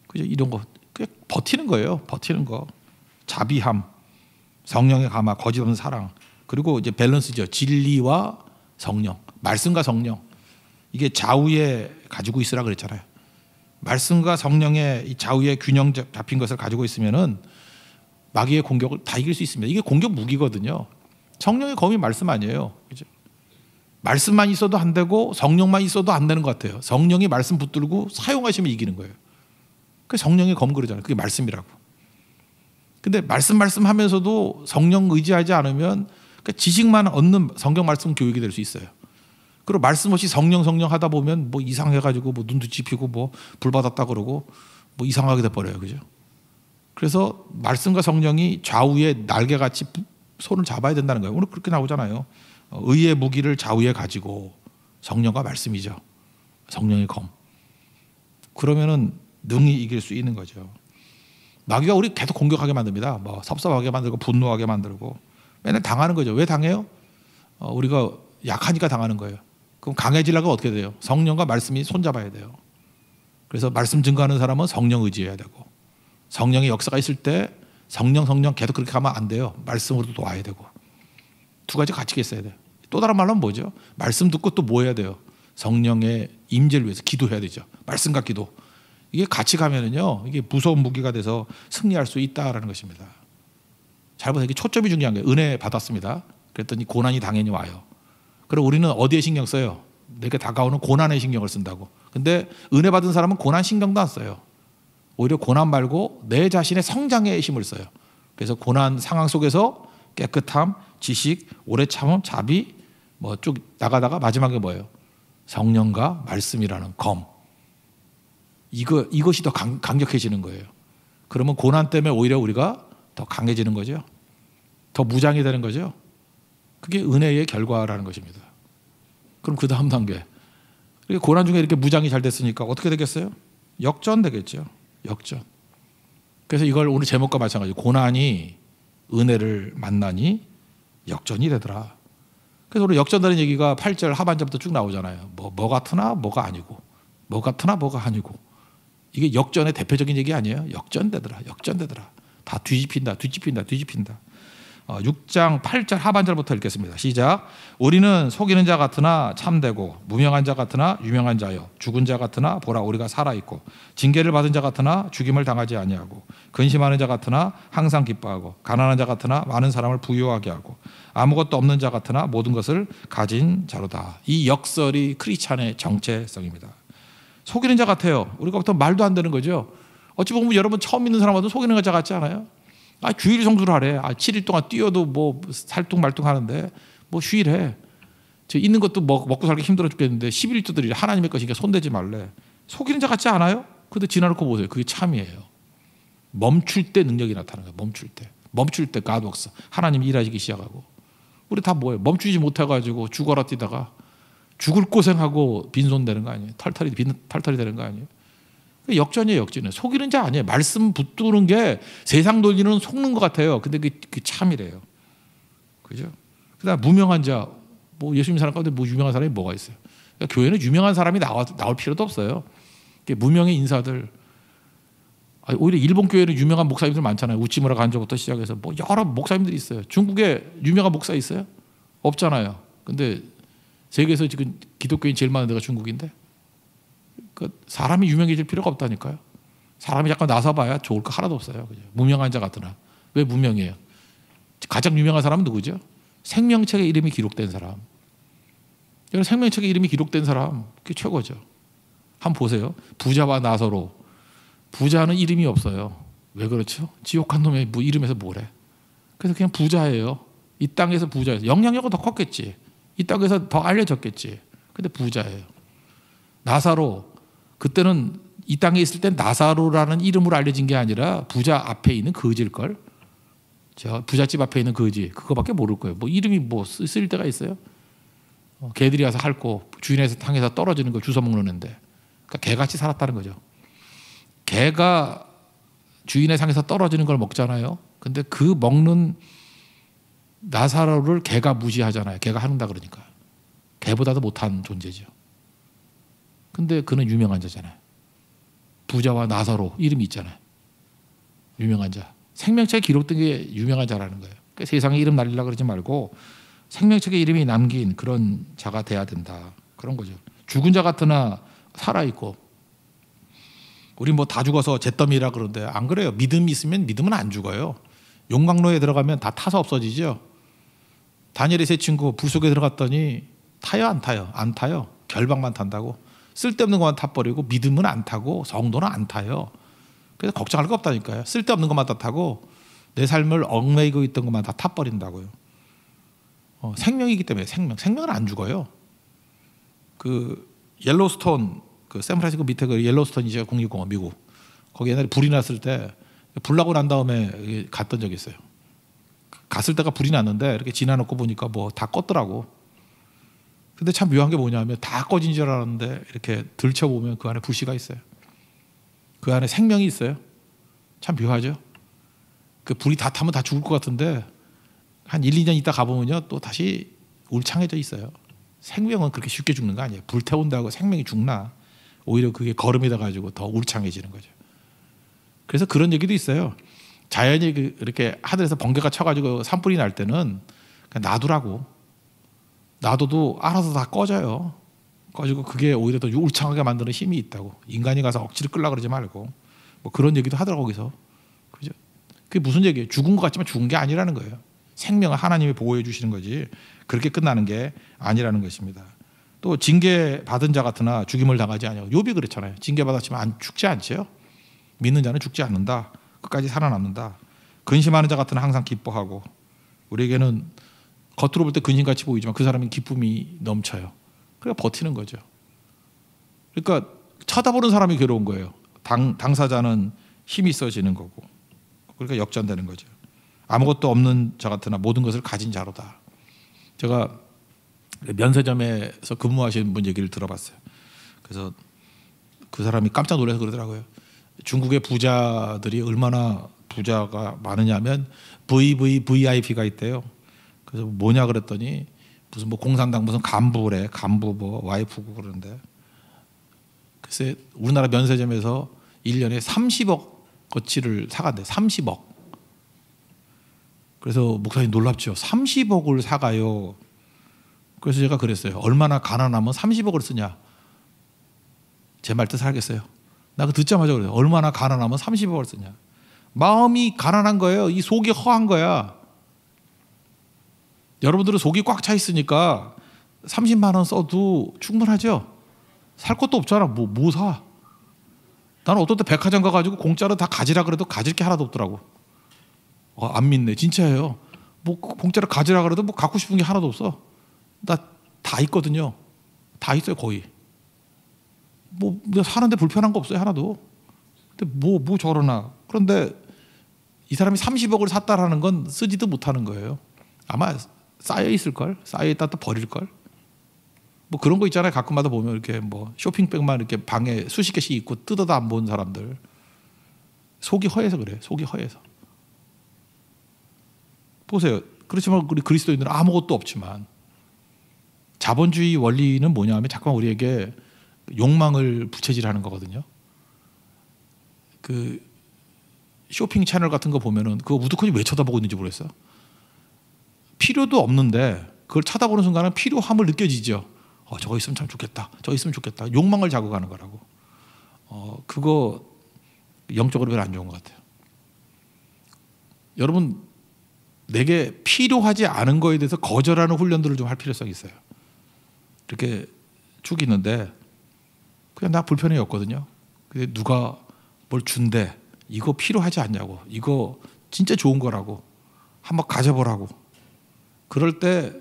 그죠? 이런 거 그냥 버티는 거예요. 버티는 거. 자비함, 성령의 감화, 거짓 없는 사랑. 그리고 이제 밸런스죠. 진리와 성령, 말씀과 성령. 이게 좌우에 가지고 있으라 그랬잖아요. 말씀과 성령의 이 좌우의 균형 잡힌 것을 가지고 있으면은 마귀의 공격을 다 이길 수 있습니다. 이게 공격 무기거든요. 성령의 검이 말씀 아니에요. 그죠? 말씀만 있어도 안 되고 성령만 있어도 안 되는 것 같아요. 성령이 말씀 붙들고 사용하시면 이기는 거예요. 그 성령의 검 그러잖아요. 그게 말씀이라고. 근데 말씀하면서도 성령 의지하지 않으면 그러니까 지식만 얻는 성경 말씀 교육이 될 수 있어요. 그리고 말씀 없이 성령 하다 보면 뭐 이상해가지고 뭐 눈도 찌피고 뭐 불 받았다 그러고 뭐 이상하게 돼버려요. 그죠? 그래서 말씀과 성령이 좌우에 날개같이 손을 잡아야 된다는 거예요. 오늘 그렇게 나오잖아요. 의의 무기를 좌우에 가지고 성령과 말씀이죠. 성령의 검. 그러면은 능히 이길 수 있는 거죠. 마귀가 우리 계속 공격하게 만듭니다. 뭐 섭섭하게 만들고 분노하게 만들고 맨날 당하는 거죠. 왜 당해요? 우리가 약하니까 당하는 거예요. 그럼 강해지려면 어떻게 돼요? 성령과 말씀이 손잡아야 돼요. 그래서 말씀 증거하는 사람은 성령 의지해야 되고 성령의 역사가 있을 때 성령 계속 그렇게 하면 안 돼요. 말씀으로도 도와야 되고 두 가지 같이 있어야 돼요. 또 다른 말로 하면 뭐죠? 말씀 듣고 또 뭐 해야 돼요? 성령의 임재를 위해서 기도해야 되죠. 말씀과 기도. 이게 같이 가면은요, 이게 무서운 무기가 돼서 승리할 수 있다라는 것입니다. 잘 보세요. 이게 초점이 중요한 거예요. 은혜 받았습니다. 그랬더니 고난이 당연히 와요. 그럼 우리는 어디에 신경 써요? 내게 다가오는 고난에 신경을 쓴다고. 근데 은혜 받은 사람은 고난 신경도 안 써요. 오히려 고난 말고 내 자신의 성장에 힘을 써요. 그래서 고난 상황 속에서 깨끗함, 지식, 오래 참음, 자비 뭐 쭉 나가다가 마지막에 뭐예요? 성령과 말씀이라는 검. 이것이 더 강력해지는 거예요. 그러면 고난 때문에 오히려 우리가 더 강해지는 거죠. 더 무장이 되는 거죠. 그게 은혜의 결과라는 것입니다. 그럼 그 다음 단계. 고난 중에 이렇게 무장이 잘 됐으니까 어떻게 되겠어요? 역전 되겠죠. 역전. 그래서 이걸 오늘 제목과 마찬가지로 고난이 은혜를 만나니 역전이 되더라. 그래서 오늘 역전되는 얘기가 8절 하반절부터 쭉 나오잖아요. 뭐 같으나 뭐가 아니고, 뭐 같으나 뭐가 아니고. 이게 역전의 대표적인 얘기 아니에요? 역전되더라. 역전되더라. 다 뒤집힌다. 6장 8절 하반절부터 읽겠습니다. 시작. 우리는 속이는 자 같으나 참되고 무명한 자 같으나 유명한 자여 죽은 자 같으나 보라 우리가 살아있고 징계를 받은 자 같으나 죽임을 당하지 아니하고 근심하는 자 같으나 항상 기뻐하고 가난한 자 같으나 많은 사람을 부유하게 하고 아무것도 없는 자 같으나 모든 것을 가진 자로다. 이 역설이 크리스찬의 정체성입니다. 속이는 자 같아요. 우리가 보통 말도 안 되는 거죠. 어찌 보면 여러분 처음 믿는 사람한테 속이는 자 같지 않아요? 주일 성수를 하래. 7일 동안 뛰어도 뭐 살뚱말뚱 하는데 뭐 휴일해. 있는 것도 먹고 살기 힘들어 죽겠는데 11조들이 하나님의 것이니까 손대지 말래. 속이는 자 같지 않아요? 근데 지나놓고 보세요. 그게 참이에요. 멈출 때 능력이 나타나는 거예요. 멈출 때 God works. 하나님이 일하시기 시작하고. 우리 다 뭐예요? 멈추지 못해가지고 죽어라 뛰다가 죽을 고생하고 빈손되는 거 아니에요? 탈탈이 되는 거 아니에요? 역전이에요, 역전이에요. 속이는 자 아니에요. 말씀 붙드는 게 세상 논리는 속는 것 같아요. 근데 그게 참이래요. 그죠? 그다음 무명한 자, 뭐 예수 믿는 사람 가운데 뭐 유명한 사람이 뭐가 있어요? 그러니까 교회는 유명한 사람이 나올 필요도 없어요. 무명의 인사들. 오히려 일본 교회는 유명한 목사님들 많잖아요. 우치무라 간조부터 시작해서 뭐 여러 목사님들이 있어요. 중국에 유명한 목사 있어요? 없잖아요. 근데 세계에서 지금 기독교인 제일 많은 데가 중국인데. 사람이 유명해질 필요가 없다니까요. 사람이 약간 나서봐야 좋을 거 하나도 없어요. 그죠? 무명한 자 같으나. 왜 무명해요? 가장 유명한 사람은 누구죠? 생명책에 이름이 기록된 사람. 생명책에 이름이 기록된 사람, 그게 최고죠. 한번 보세요. 부자와 나사로. 부자는 이름이 없어요. 왜 그렇죠? 지옥 간 놈의 이름에서 뭐래? 그래서 그냥 부자예요. 이 땅에서 부자예요. 영향력은 더 컸겠지. 이 땅에서 더 알려졌겠지. 근데 부자예요. 나사로. 그때는 이 땅에 있을 땐 나사로라는 이름으로 알려진 게 아니라 부자 앞에 있는 거지일걸. 부잣집 앞에 있는 거지. 그거밖에 모를 거예요. 뭐 이름이 뭐 쓸 데가 있어요? 개들이 와서 핥고 주인의 상에서 떨어지는 걸 주워 먹는 애인데. 그러니까 개같이 살았다는 거죠. 개가 주인의 상에서 떨어지는 걸 먹잖아요. 근데 그 먹는 나사로를 개가 무시하잖아요. 개가 하는다 그러니까. 개보다도 못한 존재죠. 근데 그는 유명한 자잖아요. 부자와 나사로 이름이 있잖아요. 유명한 자. 생명책에 기록된 게 유명한 자라는 거예요. 그러니까 세상에 이름 날리려고 그러지 말고 생명책에 이름이 남긴 그런 자가 돼야 된다. 그런 거죠. 죽은 자 같으나 살아있고. 우리 뭐 다 죽어서 잿더미라 그러는데 안 그래요. 믿음이 있으면 믿음은 안 죽어요. 용광로에 들어가면 다 타서 없어지죠. 다니엘의 세 친구 불 속에 들어갔더니 타요 안 타요? 안 타요. 결박만 탄다고. 쓸데없는 것만 타버리고 믿음은 안 타고 성도는 안 타요. 그래서 걱정할 거 없다니까요. 쓸데없는 것만 다 타고 내 삶을 얽매이고 있던 것만 다 타버린다고요. 생명이기 때문에 생명은 안 죽어요. 그 옐로스톤 그 샌프란시스코 밑에 그 옐로스톤이죠. 국립공원 미국. 거기 옛날에 불이 났을 때 불 나고 난 다음에 갔던 적이 있어요. 갔을 때가 불이 났는데 이렇게 지나놓고 보니까 뭐 다 껐더라고. 근데 참 묘한 게 뭐냐면 다 꺼진 줄 알았는데 이렇게 들춰보면 그 안에 불씨가 있어요. 그 안에 생명이 있어요. 참 묘하죠. 그 불이 다 타면 다 죽을 것 같은데 한 1, 2년 있다 가보면요 또 다시 울창해져 있어요. 생명은 그렇게 쉽게 죽는 거 아니에요. 불 태운다고 생명이 죽나. 오히려 그게 거름이 돼가지고 더 울창해지는 거죠. 그래서 그런 얘기도 있어요. 자연이 이렇게 하늘에서 번개가 쳐가지고 산불이 날 때는 그냥 놔두라고. 놔둬도 알아서 다 꺼져요. 꺼지고 그게 오히려 더 울창하게 만드는 힘이 있다고. 인간이 가서 억지로 끌려고 그러지 말고. 뭐 그런 얘기도 하더라고 거기서. 그죠? 그게 무슨 얘기예요? 죽은 것 같지만 죽은 게 아니라는 거예요. 생명을 하나님이 보호해 주시는 거지 그렇게 끝나는 게 아니라는 것입니다. 또 징계 받은 자 같으나 죽임을 당하지 아니하고. 욥이 그렇잖아요. 징계 받았지만 죽지 않죠. 믿는 자는 죽지 않는다. 끝까지 살아남는다. 근심하는 자 같으나 항상 기뻐하고, 우리에게는 겉으로 볼 때 근심같이 보이지만 그 사람은 기쁨이 넘쳐요. 그러니까 버티는 거죠. 그러니까 쳐다보는 사람이 괴로운 거예요. 당사자는 힘이 있어지는 거고, 그러니까 역전되는 거죠. 아무것도 없는 자 같으나 모든 것을 가진 자로다. 제가 면세점에서 근무하시는 분 얘기를 들어봤어요. 그래서 그 사람이 깜짝 놀라서 그러더라고요. 중국의 부자들이 얼마나 부자가 많으냐면 VVVIP가 있대요. 그래서 뭐냐 그랬더니 무슨 뭐 공산당 무슨 간부래, 간부 뭐 와이프고 그러는데, 글쎄 우리나라 면세점에서 1년에 30억 거치를 사간대. 30억. 그래서 목사님 놀랍죠. 30억을 사가요. 그래서 제가 그랬어요. 얼마나 가난하면 30억을 쓰냐. 제 말 뜻 알겠어요? 나 그거 듣자마자 그래요. 얼마나 가난하면 30억을 쓰냐. 마음이 가난한 거예요. 이 속이 허한 거야. 여러분들은 속이 꽉 차 있으니까 30만 원 써도 충분하죠. 살 것도 없잖아. 뭐 사? 나는 어떤 때 백화점 가가지고 공짜로 다 가지라 그래도 가질 게 하나도 없더라고. 안 믿네. 진짜예요. 뭐 공짜로 가지라 그래도 뭐 갖고 싶은 게 하나도 없어. 나 다 있거든요. 다 있어요 거의. 뭐 내가 사는데 불편한 거 없어요 하나도. 근데 뭐 저러나. 그런데 이 사람이 30억을 샀다라는 건 쓰지도 못하는 거예요. 아마 쌓여 있을 걸, 쌓여 있다 또 버릴 걸. 뭐 그런 거 있잖아요. 가끔마다 보면 이렇게 뭐 쇼핑백만 이렇게 방에 수십 개씩 있고 뜯어도 안 본 사람들. 속이 허해서 그래. 속이 허해서. 보세요. 그렇지만 우리 그리스도인들은 아무것도 없지만, 자본주의 원리는 뭐냐면 잠깐 우리에게 욕망을 부채질하는 거거든요. 그 쇼핑 채널 같은 거 보면은 그거 우두커니 왜 쳐다보고 있는지 모르겠어요. 필요도 없는데 그걸 쳐다보는 순간은 필요함을 느껴지죠. 저거 있으면 참 좋겠다. 저거 있으면 좋겠다. 욕망을 자극하는 거라고. 그거 영적으로 별로 안 좋은 것 같아요. 여러분, 내게 필요하지 않은 거에 대해서 거절하는 훈련들을 좀 할 필요성이 있어요. 이렇게 쭉 있는데 그냥 나 불편이 없거든요. 근데 누가 뭘 준대. 이거 필요하지 않냐고. 이거 진짜 좋은 거라고. 한번 가져보라고. 그럴 때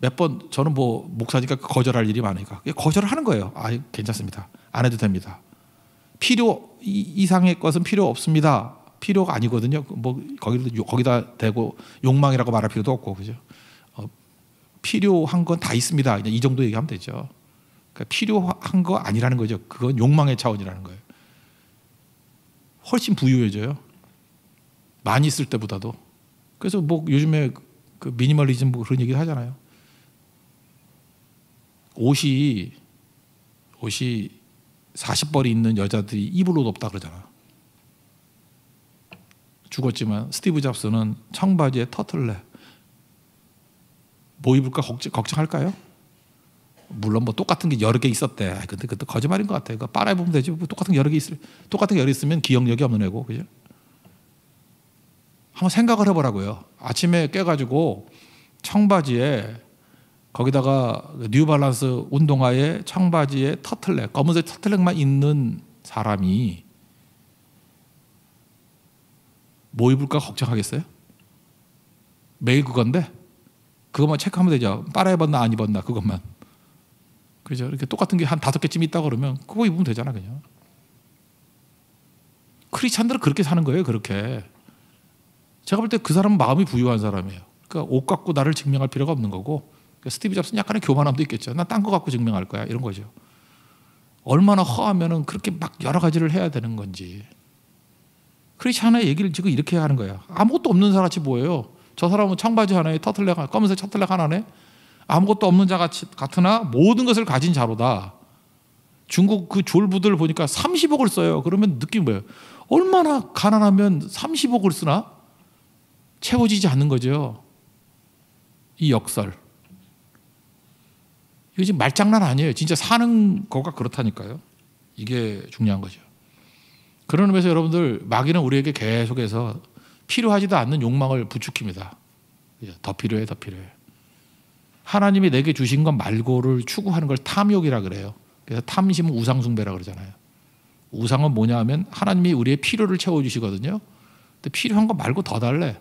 몇 번 저는 뭐 목사니까 거절할 일이 많으니까 거절을 하는 거예요. 괜찮습니다. 안 해도 됩니다. 필요 이상의 것은 필요 없습니다. 필요가 아니거든요. 뭐 거기다 대고 욕망이라고 말할 필요도 없고, 그죠? 필요한 건 다 있습니다. 그냥 이 정도 얘기하면 되죠. 그러니까 필요한 거 아니라는 거죠. 그건 욕망의 차원이라는 거예요. 훨씬 부유해져요. 많이 있을 때보다도. 그래서 뭐 요즘에 그 미니멀리즘 뭐 그런 얘기 하잖아요. 옷이 40벌이 있는 여자들이 입을 옷 없다 그러잖아. 죽었지만 스티브 잡스는 청바지에 터틀넥. 뭐 입을까 걱정할까요? 물론 뭐 똑같은 게 여러 개 있었대. 근데 그것도 거짓말인 것 같아요. 빨아 입으면 되지. 뭐 똑같은 게 여러 개 있으면 기억력이 없는 애고, 그죠? 한번 생각을 해보라고요. 아침에 깨가지고 청바지에 거기다가 뉴발란스 운동화에 청바지에 터틀넥, 검은색 터틀넥만 있는 사람이 뭐 입을까 걱정하겠어요? 매일 그건데 그것만 체크하면 되죠. 빨아 입었나 안 입었나 그것만. 그죠? 이렇게 똑같은 게 한 5개쯤 있다 그러면 그거 입으면 되잖아 그냥. 크리스찬들은 그렇게 사는 거예요. 그렇게. 제가 볼 때 그 사람은 마음이 부유한 사람이에요. 그러니까 옷 갖고 나를 증명할 필요가 없는 거고, 그러니까 스티브 잡스는 약간의 교만함도 있겠죠. 난 딴 거 갖고 증명할 거야 이런 거죠. 얼마나 허하면은 그렇게 막 여러 가지를 해야 되는 건지. 크리스찬의 얘기를 지금 이렇게 하는 거야. 아무것도 없는 사람같이 보여요. 저 사람은 청바지 하나에 터틀넥, 검은색 터틀넥 하나네. 아무것도 없는 자 같으나 모든 것을 가진 자로다. 중국 그 졸부들 보니까 30억을 써요. 그러면 느낌 뭐예요? 얼마나 가난하면 30억을 쓰나? 채워지지 않는 거죠. 이 역설. 이거 지금 말장난 아니에요. 진짜 사는 거가 그렇다니까요. 이게 중요한 거죠. 그런 의미에서 여러분들, 마귀는 우리에게 계속해서 필요하지도 않는 욕망을 부추깁니다. 더 필요해, 더 필요해. 하나님이 내게 주신 것 말고를 추구하는 걸 탐욕이라 그래요. 그래서 탐심은 우상숭배라 그러잖아요. 우상은 뭐냐 하면 하나님이 우리의 필요를 채워주시거든요. 근데 필요한 거 말고 더 달래.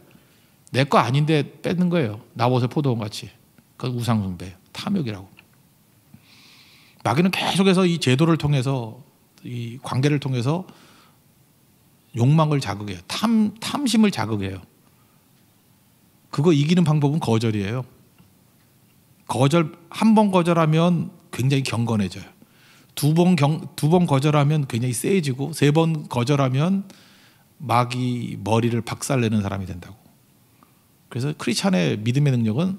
내 거 아닌데 뺏는 거예요. 나봇의 포도원 같이. 그건 우상숭배, 탐욕이라고. 마귀는 계속해서 이 제도를 통해서, 이 관계를 통해서 욕망을 자극해요. 탐심을 자극해요. 그거 이기는 방법은 거절이에요. 한 번 거절하면 굉장히 경건해져요. 두 번 거절하면 굉장히 세지고, 세 번 거절하면 마귀 머리를 박살내는 사람이 된다고. 그래서 크리스찬의 믿음의 능력은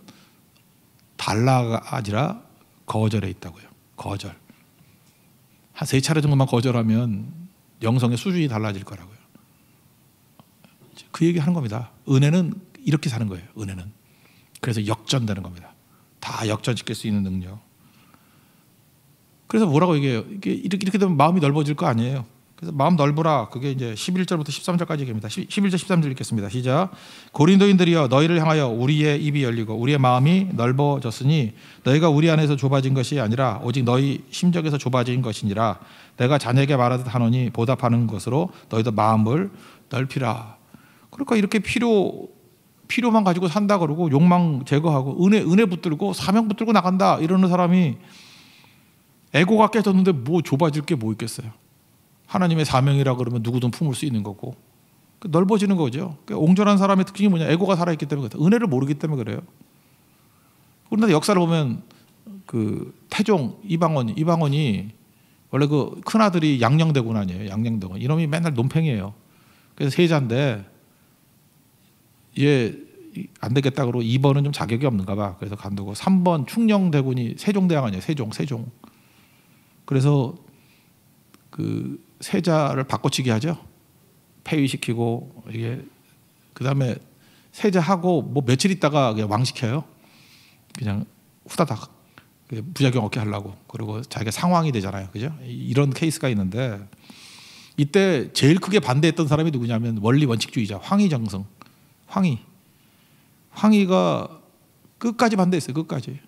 달라가 아니라 거절에 있다고요. 거절. 한 3차례 정도만 거절하면 영성의 수준이 달라질 거라고요. 그 얘기 하는 겁니다. 은혜는 이렇게 사는 거예요. 은혜는. 그래서 역전되는 겁니다. 다 역전시킬 수 있는 능력. 그래서 뭐라고 얘기해요? 이렇게 되면 마음이 넓어질 거 아니에요. 그래서 마음 넓으라. 그게 이제 11절부터 13절까지 얘기합니다. 11절 13절 읽겠습니다. 시작. 고린도인들이여 너희를 향하여 우리의 입이 열리고 우리의 마음이 넓어졌으니 너희가 우리 안에서 좁아진 것이 아니라 오직 너희 심적에서 좁아진 것이니라. 내가 자네에게 말하듯 하노니 보답하는 것으로 너희도 마음을 넓히라. 그러니까 이렇게 필요만 가지고 산다 그러고 욕망 제거하고 은혜 붙들고 사명 붙들고 나간다 이러는 사람이 에고가 깨졌는데 뭐 좁아질 게 뭐 있겠어요. 하나님의 사명이라 그러면 누구든 품을 수 있는 거고 넓어지는 거죠. 옹졸한 사람의 특징이 뭐냐? 에고가 살아있기 때문에 그래요. 은혜를 모르기 때문에 그래요. 그런데 역사를 보면 그 태종 이방원이 원래 그 큰아들이 양녕대군 아니에요. 양녕대군. 이놈이 맨날 논팽이에요. 그래서 세자인데 얘 안 되겠다 그러고 2번은 좀 자격이 없는가 봐. 그래서 간두고 3번 충녕대군이 세종대왕 아니에요. 세종. 그래서 그 세자를 바꿔치기 하죠. 폐위시키고 이게 그다음에 세자하고 뭐 며칠 있다가 그냥 왕시켜요. 그냥 후다닥 부작용 없게 하려고. 그리고 자기가 상왕이 되잖아요. 그죠? 이런 케이스가 있는데 이때 제일 크게 반대했던 사람이 누구냐면 원리 원칙주의자 황희정승. 황희가 끝까지 반대했어요. 끝까지.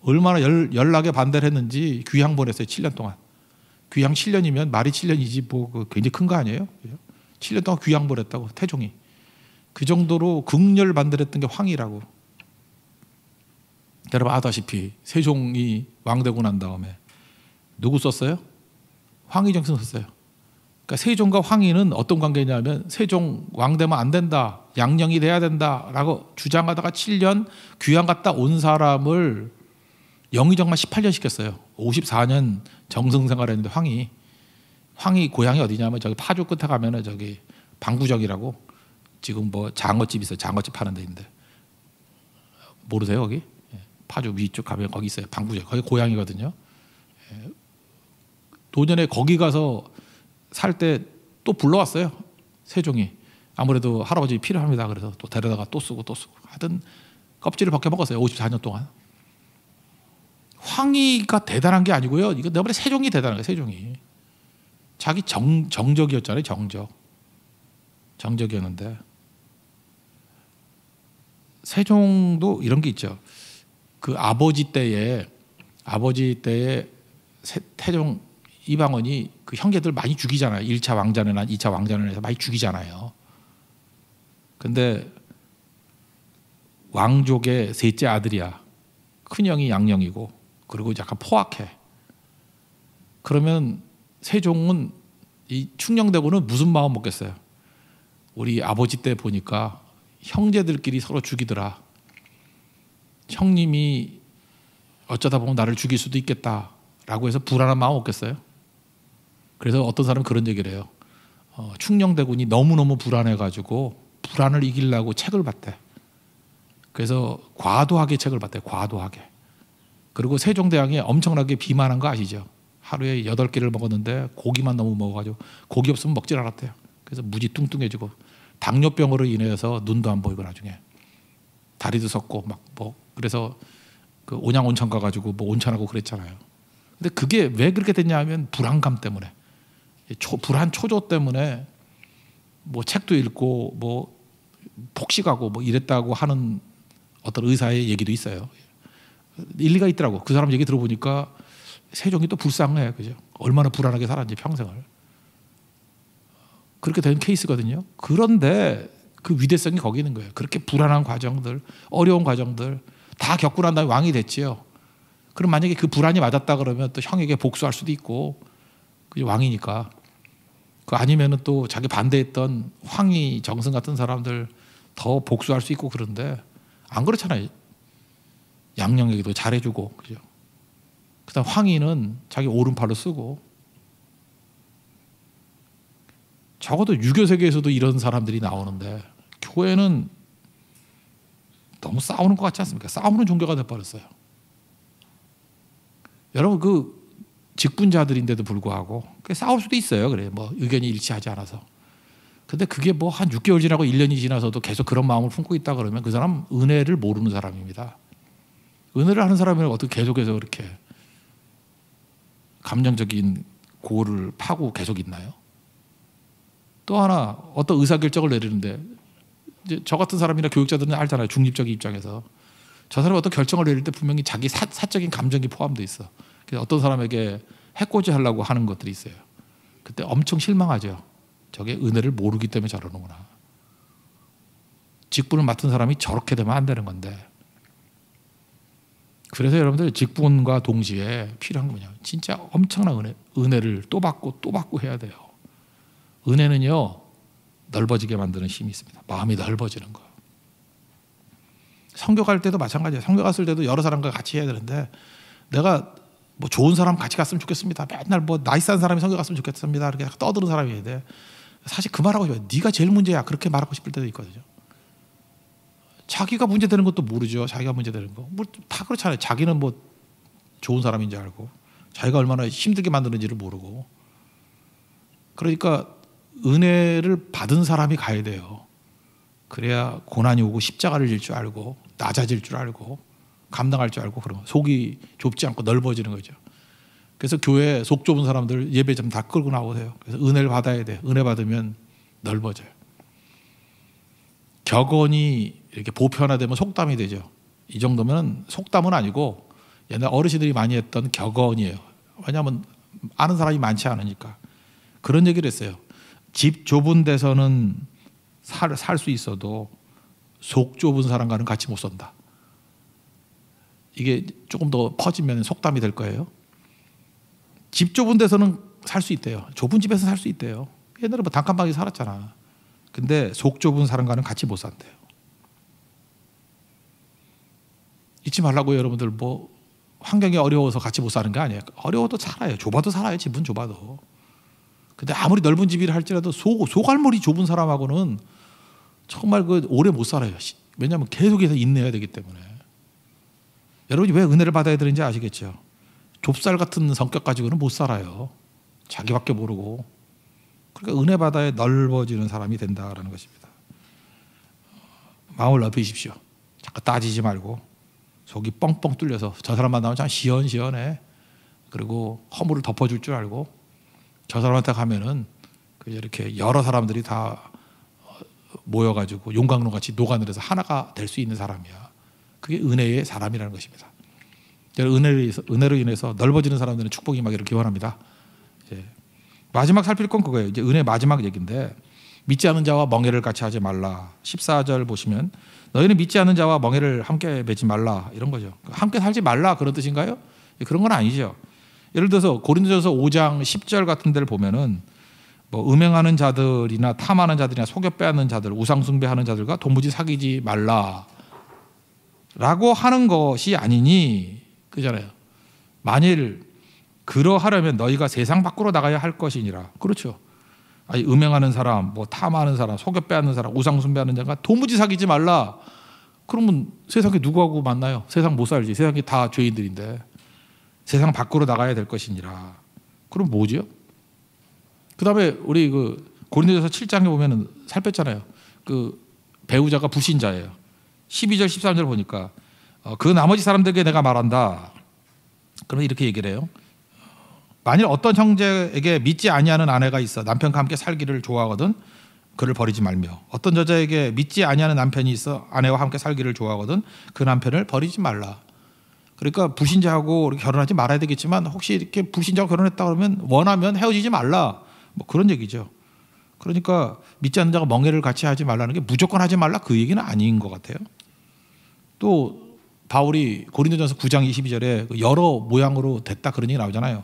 얼마나 열나게 반대를 했는지 귀향 보냈어요. 7년 동안. 귀향 7년이면 말이 7년이지 뭐 굉장히 큰 거 아니에요? 7년 동안 귀향 보냈다고 태종이. 그 정도로 극렬 반대를 했던 게 황희라고. 여러분 아다시피 세종이 왕 되고 난 다음에 누구 썼어요? 황희정승 썼어요. 그러니까 세종과 황희는 어떤 관계냐면 세종 왕 되면 안 된다. 양령이 돼야 된다라고 주장하다가 7년 귀향 갔다 온 사람을 영의정만 18년 시켰어요. 54년 정승 생활했는데 황희 고향이 어디냐면 저기 파주 끝에 가면은 저기 방구정이라고 지금 뭐 장어집 있어요. 장어집 파는 데인데 모르세요 거기? 파주 위쪽 가면 거기 있어요. 방구정. 거기 고향이거든요. 노년에 거기 가서 살 때 또 불러왔어요. 세종이. 아무래도 할아버지 필요합니다. 그래서 또 데려다가 또 쓰고 하여튼 껍질을 벗겨 먹었어요. 54년 동안. 황희가 대단한 게 아니고요. 이거 내가 보기엔 세종이 대단한 거예요. 세종이. 자기 정적이었잖아요. 정적이었는데 세종도 이런 게 있죠. 그 아버지 때에 태종 이방원이 그 형제들 많이 죽이잖아요. 1차 왕자년이나 2차 왕자년에서 많이 죽이잖아요. 근데 왕족의 셋째 아들이야. 큰형이 양령이고 그리고 약간 포악해. 그러면 세종은 이 충녕대군은 무슨 마음 먹겠어요? 우리 아버지 때 보니까 형제들끼리 서로 죽이더라. 형님이 어쩌다 보면 나를 죽일 수도 있겠다라고 해서 불안한 마음 없겠어요? 그래서 어떤 사람은 그런 얘기를 해요. 충녕대군이 너무너무 불안해가지고 불안을 이기려고 책을 봤대. 그래서 과도하게 책을 봤대. 과도하게. 그리고 세종대왕이 엄청나게 비만한 거 아시죠? 하루에 8끼를 먹었는데 고기만 너무 먹어가지고 고기 없으면 먹질 않았대요. 그래서 무지 뚱뚱해지고 당뇨병으로 인해서 눈도 안 보이고 나중에 다리도 섰고 막 뭐 그래서 그 온양온천 가가지고 뭐 온천하고 그랬잖아요. 근데 그게 왜 그렇게 됐냐 하면 불안감 때문에 불안 초조 때문에 뭐 책도 읽고 뭐 폭식하고 뭐 이랬다고 하는 어떤 의사의 얘기도 있어요. 일리가 있더라고. 그 사람 얘기 들어보니까 세종이 또 불쌍해. 그죠? 얼마나 불안하게 살았는지 평생을. 그렇게 된 케이스거든요. 그런데 그 위대성이 거기 있는 거예요. 그렇게 불안한 과정들, 어려운 과정들 다 겪고 난 다음에 왕이 됐지요. 그럼 만약에 그 불안이 맞았다 그러면 또 형에게 복수할 수도 있고, 그게 왕이니까. 그 아니면은 또 자기 반대했던 황희, 정승 같은 사람들 더 복수할 수 있고. 그런데 안 그렇잖아요. 양령에게도 잘해주고, 그죠? 그다음 황희는 자기 오른팔로 쓰고. 적어도 유교 세계에서도 이런 사람들이 나오는데 교회는 너무 싸우는 것 같지 않습니까? 싸우는 종교가 돼버렸어요. 여러분, 그 직분자들인데도 불구하고 싸울 수도 있어요. 그래, 뭐 의견이 일치하지 않아서. 근데 그게 뭐 한 6개월 지나고 1년이 지나서도 계속 그런 마음을 품고 있다 그러면 그 사람 은혜를 모르는 사람입니다. 은혜를 하는 사람은 어떻게 계속해서 그렇게 감정적인 고를 파고 계속 있나요? 또 하나, 어떤 의사결정을 내리는데 이제 저 같은 사람이나 교육자들은 알잖아요. 중립적인 입장에서 저 사람이 어떤 결정을 내릴 때 분명히 자기 사적인 감정이 포함되어 있어. 그래서 어떤 사람에게 해코지 하려고 하는 것들이 있어요. 그때 엄청 실망하죠. 저게 은혜를 모르기 때문에 저러는구나. 직분을 맡은 사람이 저렇게 되면 안 되는 건데. 그래서 여러분들 직분과 동시에 필요한 건 뭐냐, 진짜 엄청난 은혜를 또 받고 또 받고 해야 돼요. 은혜는요, 넓어지게 만드는 힘이 있습니다. 마음이 넓어지는 거. 선교 갈 때도 마찬가지예요. 선교 갔을 때도 여러 사람과 같이 해야 되는데, 내가 뭐 좋은 사람 같이 갔으면 좋겠습니다. 맨날 뭐 나이스한 사람이 선교 갔으면 좋겠습니다. 이렇게 떠드는 사람이 해야 돼. 사실 그 말하고 싶어요. 네가 제일 문제야. 그렇게 말하고 싶을 때도 있거든요. 자기가 문제되는 것도 모르죠. 자기가 문제되는 거. 뭐 다 그렇잖아요. 자기는 뭐 좋은 사람인지 알고, 자기가 얼마나 힘들게 만드는지를 모르고. 그러니까 은혜를 받은 사람이 가야 돼요. 그래야 고난이 오고 십자가를 질 줄 알고, 낮아질 줄 알고, 감당할 줄 알고, 그러면 속이 좁지 않고 넓어지는 거죠. 그래서 교회 속 좁은 사람들 예배 좀 다 끌고 나오세요. 그래서 은혜를 받아야 돼. 은혜 받으면 넓어져요. 격언이 이렇게 보편화되면 속담이 되죠. 이 정도면 속담은 아니고 옛날 어르신들이 많이 했던 격언이에요. 왜냐하면 아는 사람이 많지 않으니까. 그런 얘기를 했어요. 집 좁은 데서는 살 수 있어도 속 좁은 사람과는 같이 못 산다. 이게 조금 더 퍼지면 속담이 될 거예요. 집 좁은 데서는 살 수 있대요. 좁은 집에서 살 수 있대요. 옛날에 뭐 단칸방에 살았잖아. 근데 속 좁은 사람과는 같이 못 산대요. 잊지 말라고요, 여러분들. 뭐 환경이 어려워서 같이 못 사는 게 아니에요. 어려워도 살아요. 좁아도 살아요. 집은 좁아도. 근데 아무리 넓은 집이라 할지라도 소갈머리 좁은 사람하고는 정말 그 오래 못 살아요. 왜냐하면 계속해서 인내해야 되기 때문에. 여러분이 왜 은혜를 받아야 되는지 아시겠죠? 좁쌀 같은 성격 가지고는 못 살아요. 자기밖에 모르고. 그러니까 은혜 받아야 넓어지는 사람이 된다라는 것입니다. 마음을 넓히십시오. 잠깐 따지지 말고 속이 뻥뻥 뚫려서 저 사람 만나면 참 시원시원해. 그리고 허물을 덮어줄 줄 알고 저 사람한테 가면은 이렇게 여러 사람들이 다 모여가지고 용광로 같이 녹아내려서 하나가 될 수 있는 사람이야. 그게 은혜의 사람이라는 것입니다. 은혜로 인해서 넓어지는 사람들은 축복이 임하기를 기원합니다. 이제 마지막 살필 건 그거예요. 이제 은혜 마지막 얘기인데, 믿지 않는 자와 멍에를 같이 하지 말라. 14절 보시면 너희는 믿지 않는 자와 멍에를 함께 맺지 말라, 이런 거죠. 함께 살지 말라 그런 뜻인가요? 그런 건 아니죠. 예를 들어서 고린도전서 5장 10절 같은 데를 보면은 뭐 음행하는 자들이나 탐하는 자들이나 속여 빼앗는 자들, 우상 숭배하는 자들과 도무지 사귀지 말라 라고 하는 것이 아니니, 그잖아요. 만일 그러하려면 너희가 세상 밖으로 나가야 할 것이니라. 그렇죠. 아니, 음행하는 사람, 뭐 탐하는 사람, 속여 빼앗는 사람, 우상 숭배하는 자가 도무지 사귀지 말라. 그러면 세상에 누구하고 만나요? 세상 못 살지. 세상이 다 죄인들인데 세상 밖으로 나가야 될 것이니라. 그럼 뭐죠? 그 다음에 우리 그 고린도전서 7장에 보면은 살폈잖아요. 그 배우자가 불신자예요. 12절 13절 보니까 그 나머지 사람들에게 내가 말한다. 그러면 이렇게 얘기를 해요. 만일 어떤 형제에게 믿지 아니하는 아내가 있어 남편과 함께 살기를 좋아하거든 그를 버리지 말며, 어떤 여자에게 믿지 아니하는 남편이 있어 아내와 함께 살기를 좋아하거든 그 남편을 버리지 말라. 그러니까 불신자하고 결혼하지 말아야 되겠지만 혹시 이렇게 불신자하고 결혼했다 그러면 원하면 헤어지지 말라, 뭐 그런 얘기죠. 그러니까 믿지 않는 자가 멍해를 같이 하지 말라는 게 무조건 하지 말라 그 얘기는 아닌 것 같아요. 또 바울이 고린도전서 9장 22절에 여러 모양으로 됐다 그런 얘기 나오잖아요.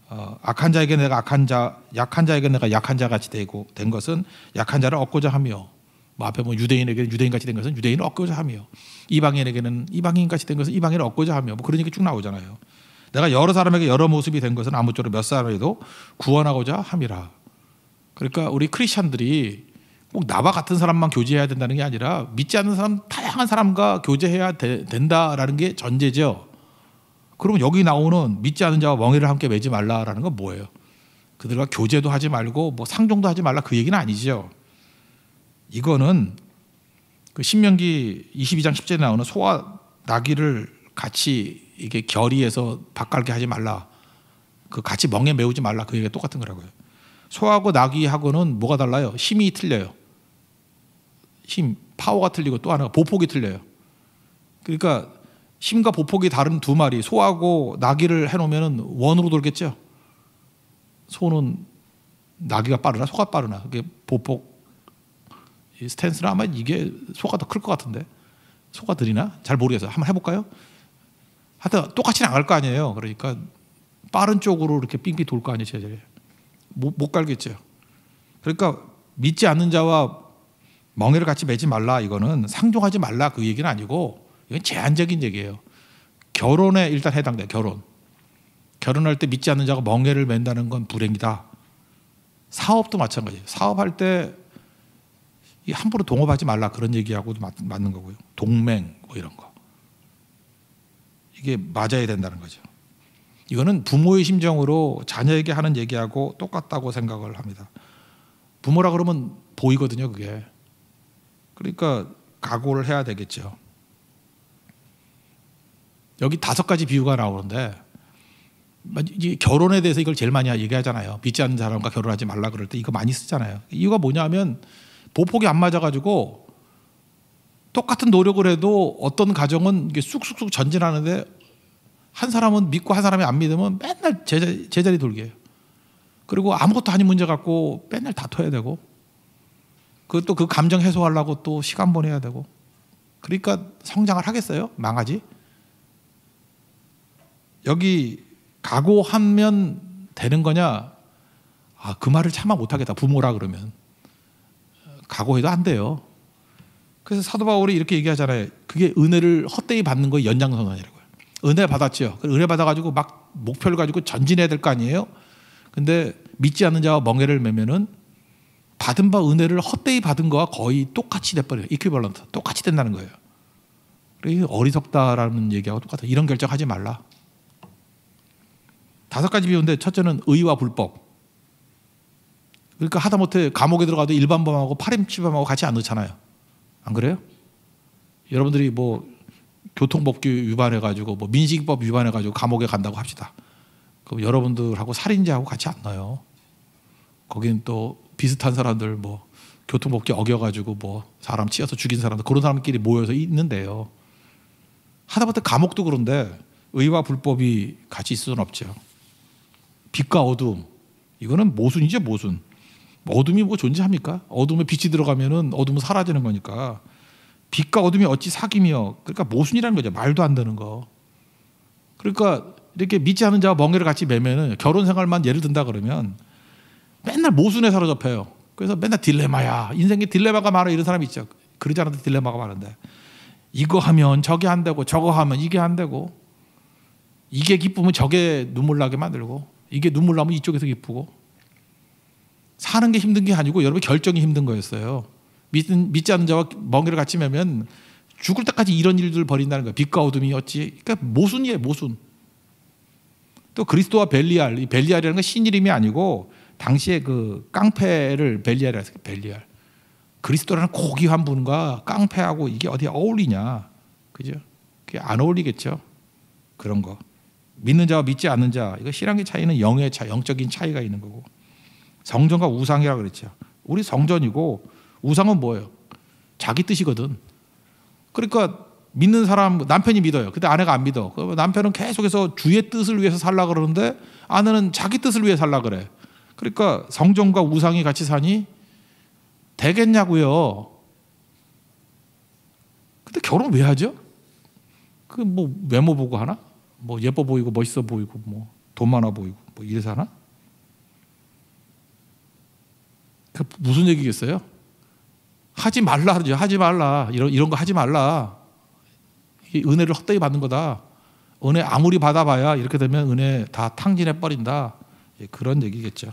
악한 자에게 내가 약한 자에게 내가 약한 자 같이 되고 된 것은 약한 자를 얻고자 하며, 뭐 앞에 뭐 유대인에게는 유대인 같이 된 것은 유대인을 얻고자 하며, 이방인에게는 이방인 같이 된 것은 이방인을 얻고자 하며, 뭐 그런 얘기 쭉 나오잖아요. 내가 여러 사람에게 여러 모습이 된 것은 아무쪼록 몇 사람에도 구원하고자 함이라. 그러니까 우리 크리스천들이 꼭 나와 같은 사람만 교제해야 된다는 게 아니라 믿지 않는 사람, 다양한 사람과 교제해야 된다라는 게 전제죠. 그러면 여기 나오는 믿지 않는 자와 멍에를 함께 매지 말라라는 건 뭐예요? 그들과 교제도 하지 말고 뭐 상종도 하지 말라 그 얘기는 아니죠. 이거는 그 신명기 22장 10절에 나오는 소와 나귀를 같이 이게 결의해서 밭갈게 하지 말라, 그 같이 멍에 메우지 말라 그 얘기가 똑같은 거라고요. 소하고 나귀하고는 뭐가 달라요? 힘이 틀려요. 힘, 파워가 틀리고 또 하나가 보폭이 틀려요. 그러니까 힘과 보폭이 다른 두 마리, 소하고 나귀를 해놓으면 원으로 돌겠죠. 소는 나귀가 빠르나 소가 빠르나, 그게 보폭 스탠스는 아마 이게 소가 더 클 것 같은데, 소가 느리나? 잘 모르겠어요. 한번 해볼까요? 하여튼 똑같이는 안 갈 거 아니에요. 그러니까 빠른 쪽으로 이렇게 삥삥 돌 거 아니에요. 제자리에 못 갈겠죠. 그러니까 믿지 않는 자와 멍에를 같이 매지 말라, 이거는 상종하지 말라 그 얘기는 아니고, 이건 제한적인 얘기예요. 결혼에 일단 해당돼요. 결혼할 때 믿지 않는 자가 멍에를 맨다는 건 불행이다. 사업도 마찬가지예요. 사업할 때 함부로 동업하지 말라 그런 얘기하고도 맞는 거고요. 동맹 뭐 이런 거, 이게 맞아야 된다는 거죠. 이거는 부모의 심정으로 자녀에게 하는 얘기하고 똑같다고 생각을 합니다. 부모라 그러면 보이거든요, 그게. 그러니까 각오를 해야 되겠죠. 여기 5가지 비유가 나오는데, 결혼에 대해서 이걸 제일 많이 얘기하잖아요. 믿지 않는 사람과 결혼하지 말라 그럴 때 이거 많이 쓰잖아요. 이유가 뭐냐면 보폭이 안 맞아가지고 똑같은 노력을 해도 어떤 가정은 이게 쑥쑥쑥 전진하는데 한 사람은 믿고 한 사람이 안 믿으면 맨날 제자리 돌게 해요. 그리고 아무것도 아닌 문제 갖고 맨날 다퉈야 되고, 그것도 그 감정 해소하려고 또 시간 보내야 되고, 그러니까 성장을 하겠어요? 망하지. 여기 각오하면 되는 거냐? 그 말을 차마 못하겠다, 부모라 그러면. 각오해도 안 돼요. 그래서 사도 바울이 이렇게 얘기하잖아요. 그게 은혜를 헛되이 받는 거의 연장선언이라고요. 은혜 받았죠. 은혜 받아가지고 막 목표를 가지고 전진해야 될 거 아니에요. 근데 믿지 않는 자와 멍에를 매면은 받은 바 은혜를 헛되이 받은 거와 거의 똑같이 돼버려요. 이퀴벌런트, 똑같이 된다는 거예요. 그래서 어리석다라는 얘기하고 똑같아요. 이런 결정하지 말라. 5가지 비유인데, 첫째는 의와 불법. 그러니까 하다못해 감옥에 들어가도 일반범하고 파렴치범하고 같이 안 넣잖아요. 안 그래요? 여러분들이 뭐 교통법규 위반해가지고 뭐 민식이법 위반해가지고 감옥에 간다고 합시다. 그럼 여러분들하고 살인자하고 같이 안 넣어요. 거기는 또 비슷한 사람들, 뭐 교통법규 어겨가지고 뭐 사람 치여서 죽인 사람들, 그런 사람끼리 모여서 있는데요. 하다못해 감옥도 그런데 의와 불법이 같이 있을 수는 없죠. 빛과 어둠, 이거는 모순이죠, 모순. 어둠이 뭐 존재합니까? 어둠에 빛이 들어가면은 어둠은 사라지는 거니까. 빛과 어둠이 어찌 사귀며, 그러니까 모순이라는 거죠. 말도 안 되는 거. 그러니까 이렇게 믿지 않는 자와 멍에를 같이 매면은, 결혼 생활만 예를 든다 그러면 맨날 모순에 사로잡혀요. 그래서 맨날 딜레마야. 인생에 딜레마가 많아, 이런 사람이 있죠. 그러지 않아도 딜레마가 많은데, 이거 하면 저게 안 되고, 저거 하면 이게 안 되고, 이게 기쁘면 저게 눈물 나게 만들고, 이게 눈물 나면 이쪽에서 기쁘고. 사는 게 힘든 게 아니고 여러분 결정이 힘든 거였어요. 믿지 않는 자와 멍에를 같이 매면 죽을 때까지 이런 일들을 벌인다는 거예요. 빛과 어둠이 어찌. 그러니까 모순이에요, 모순. 또 그리스도와 벨리알, 이 벨리알이라는 건 신 이름이 아니고 당시에 그 깡패를 벨리알이라 했어요. 벨리알. 그리스도라는 고귀한 분과 깡패하고 이게 어디에 어울리냐, 그죠? 그게 안 어울리겠죠. 그런 거. 믿는 자와 믿지 않는 자, 이거 신앙의 차이는 영의 차, 영적인 차이가 있는 거고. 성전과 우상이라고 그랬죠. 우리 성전이고 우상은 뭐예요? 자기 뜻이거든. 그러니까 믿는 사람, 남편이 믿어요. 근데 아내가 안 믿어. 남편은 계속해서 주의 뜻을 위해서 살라 그러는데 아내는 자기 뜻을 위해 살라 그래. 그러니까 성전과 우상이 같이 사니 되겠냐고요. 근데 결혼 왜 하죠? 그 뭐 외모 보고 하나? 뭐 예뻐 보이고 멋있어 보이고 뭐 돈 많아 보이고 뭐 이래서 하나? 그 무슨 얘기겠어요? 하지 말라 그러죠. 하지 말라. 이런 거 하지 말라. 이 은혜를 헛되이 받는 거다. 은혜 아무리 받아봐야 이렇게 되면 은혜 다 탕진해 버린다. 그런 얘기겠죠.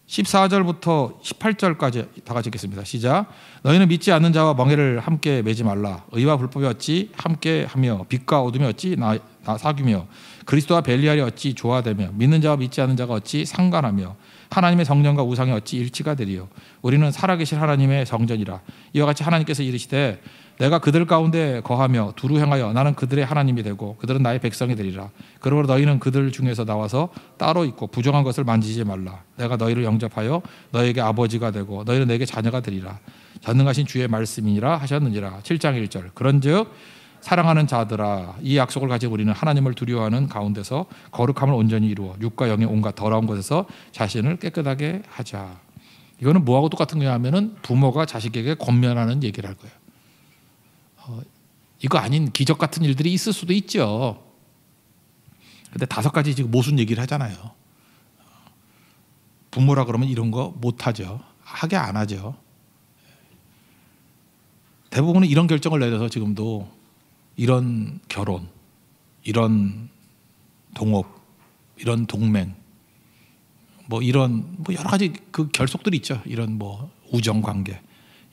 14절부터 18절까지 다 같이 읽겠습니다. 시작. 너희는 믿지 않는 자와 멍에를 함께 매지 말라. 의와 불법이 어찌 함께 하며 빛과 어둠이 어찌 나 사귀며 그리스도와 벨리알이 어찌 조화되며 믿는 자와 믿지 않는 자가 어찌 상관하며 하나님의 성령과 우상이 어찌 일치가 되리요. 우리는 살아계신 하나님의 성전이라. 이와 같이 하나님께서 이르시되 내가 그들 가운데 거하며 두루 행하여 나는 그들의 하나님이 되고 그들은 나의 백성이 되리라. 그러므로 너희는 그들 중에서 나와서 따로 있고 부정한 것을 만지지 말라. 내가 너희를 영접하여 너희에게 아버지가 되고 너희는 내게 자녀가 되리라. 전능하신 주의 말씀이니라 하셨느니라. 7장 1절. 그런즉 사랑하는 자들아 이 약속을 가지고 우리는 하나님을 두려워하는 가운데서 거룩함을 온전히 이루어 육과 영의 온갖 더러운 것에서 자신을 깨끗하게 하자. 이거는 뭐하고 똑같은 거냐 하면은 부모가 자식에게 권면하는 얘기를 할 거예요. 이거 아닌 기적 같은 일들이 있을 수도 있죠. 근데 5가지 지금 모순 얘기를 하잖아요. 부모라 그러면 이런 거 못하죠. 하게 안 하죠. 대부분은 이런 결정을 내려서 지금도 이런 결혼, 이런 동업, 이런 동맹, 뭐 이런 뭐 여러 가지 그 결속들이 있죠. 이런 뭐 우정 관계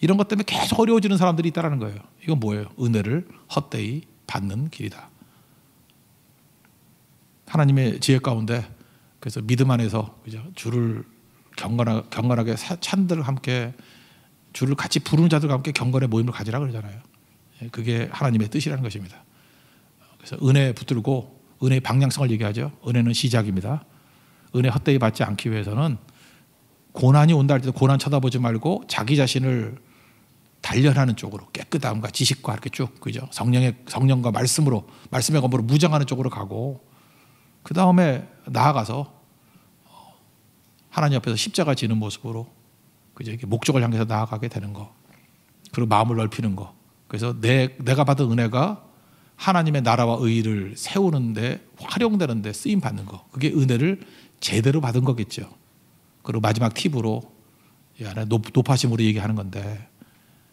이런 것 때문에 계속 어려워지는 사람들이 있다라는 거예요. 이건 뭐예요? 은혜를 헛되이 받는 길이다. 하나님의 지혜 가운데 그래서 믿음 안에서 그죠? 주를 경건하게 찬들 함께 주를 같이 부르는 자들과 함께 경건의 모임을 가지라 그러잖아요. 그게 하나님의 뜻이라는 것입니다. 그래서 은혜 붙들고 은혜의 방향성을 얘기하죠. 은혜는 시작입니다. 은혜 헛되이 받지 않기 위해서는 고난이 온다 할 때도 고난 쳐다보지 말고 자기 자신을 단련하는 쪽으로 깨끗함과 지식과 이렇게 쭉 그죠? 성령과 말씀의 검으로 무장하는 쪽으로 가고 그 다음에 나아가서 하나님 앞에서 십자가 지는 모습으로 그죠? 이렇게 목적을 향해서 나아가게 되는 거. 그리고 마음을 넓히는 거. 그래서 내가 받은 은혜가 하나님의 나라와 의를 세우는데 활용되는데 쓰임 받는 거. 그게 은혜를 제대로 받은 거겠죠. 그리고 마지막 팁으로 높아심으로 얘기하는 건데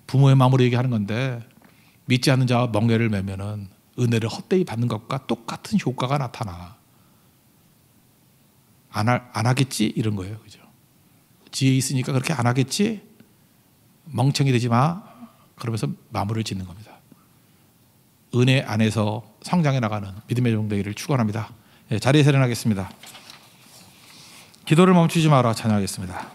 부모의 마음으로 얘기하는 건데 믿지 않는 자와 멍에를 매면은 은혜를 헛되이 받는 것과 똑같은 효과가 나타나. 안 하겠지? 이런 거예요. 그죠? 지혜 있으니까 그렇게 안 하겠지? 멍청이 되지 마. 그러면서 마무리를 짓는 겁니다. 은혜 안에서 성장해 나가는 믿음의 종되기를 축원합니다. 자리에서 일어나겠습니다. 기도를 멈추지 마라 찬양하겠습니다.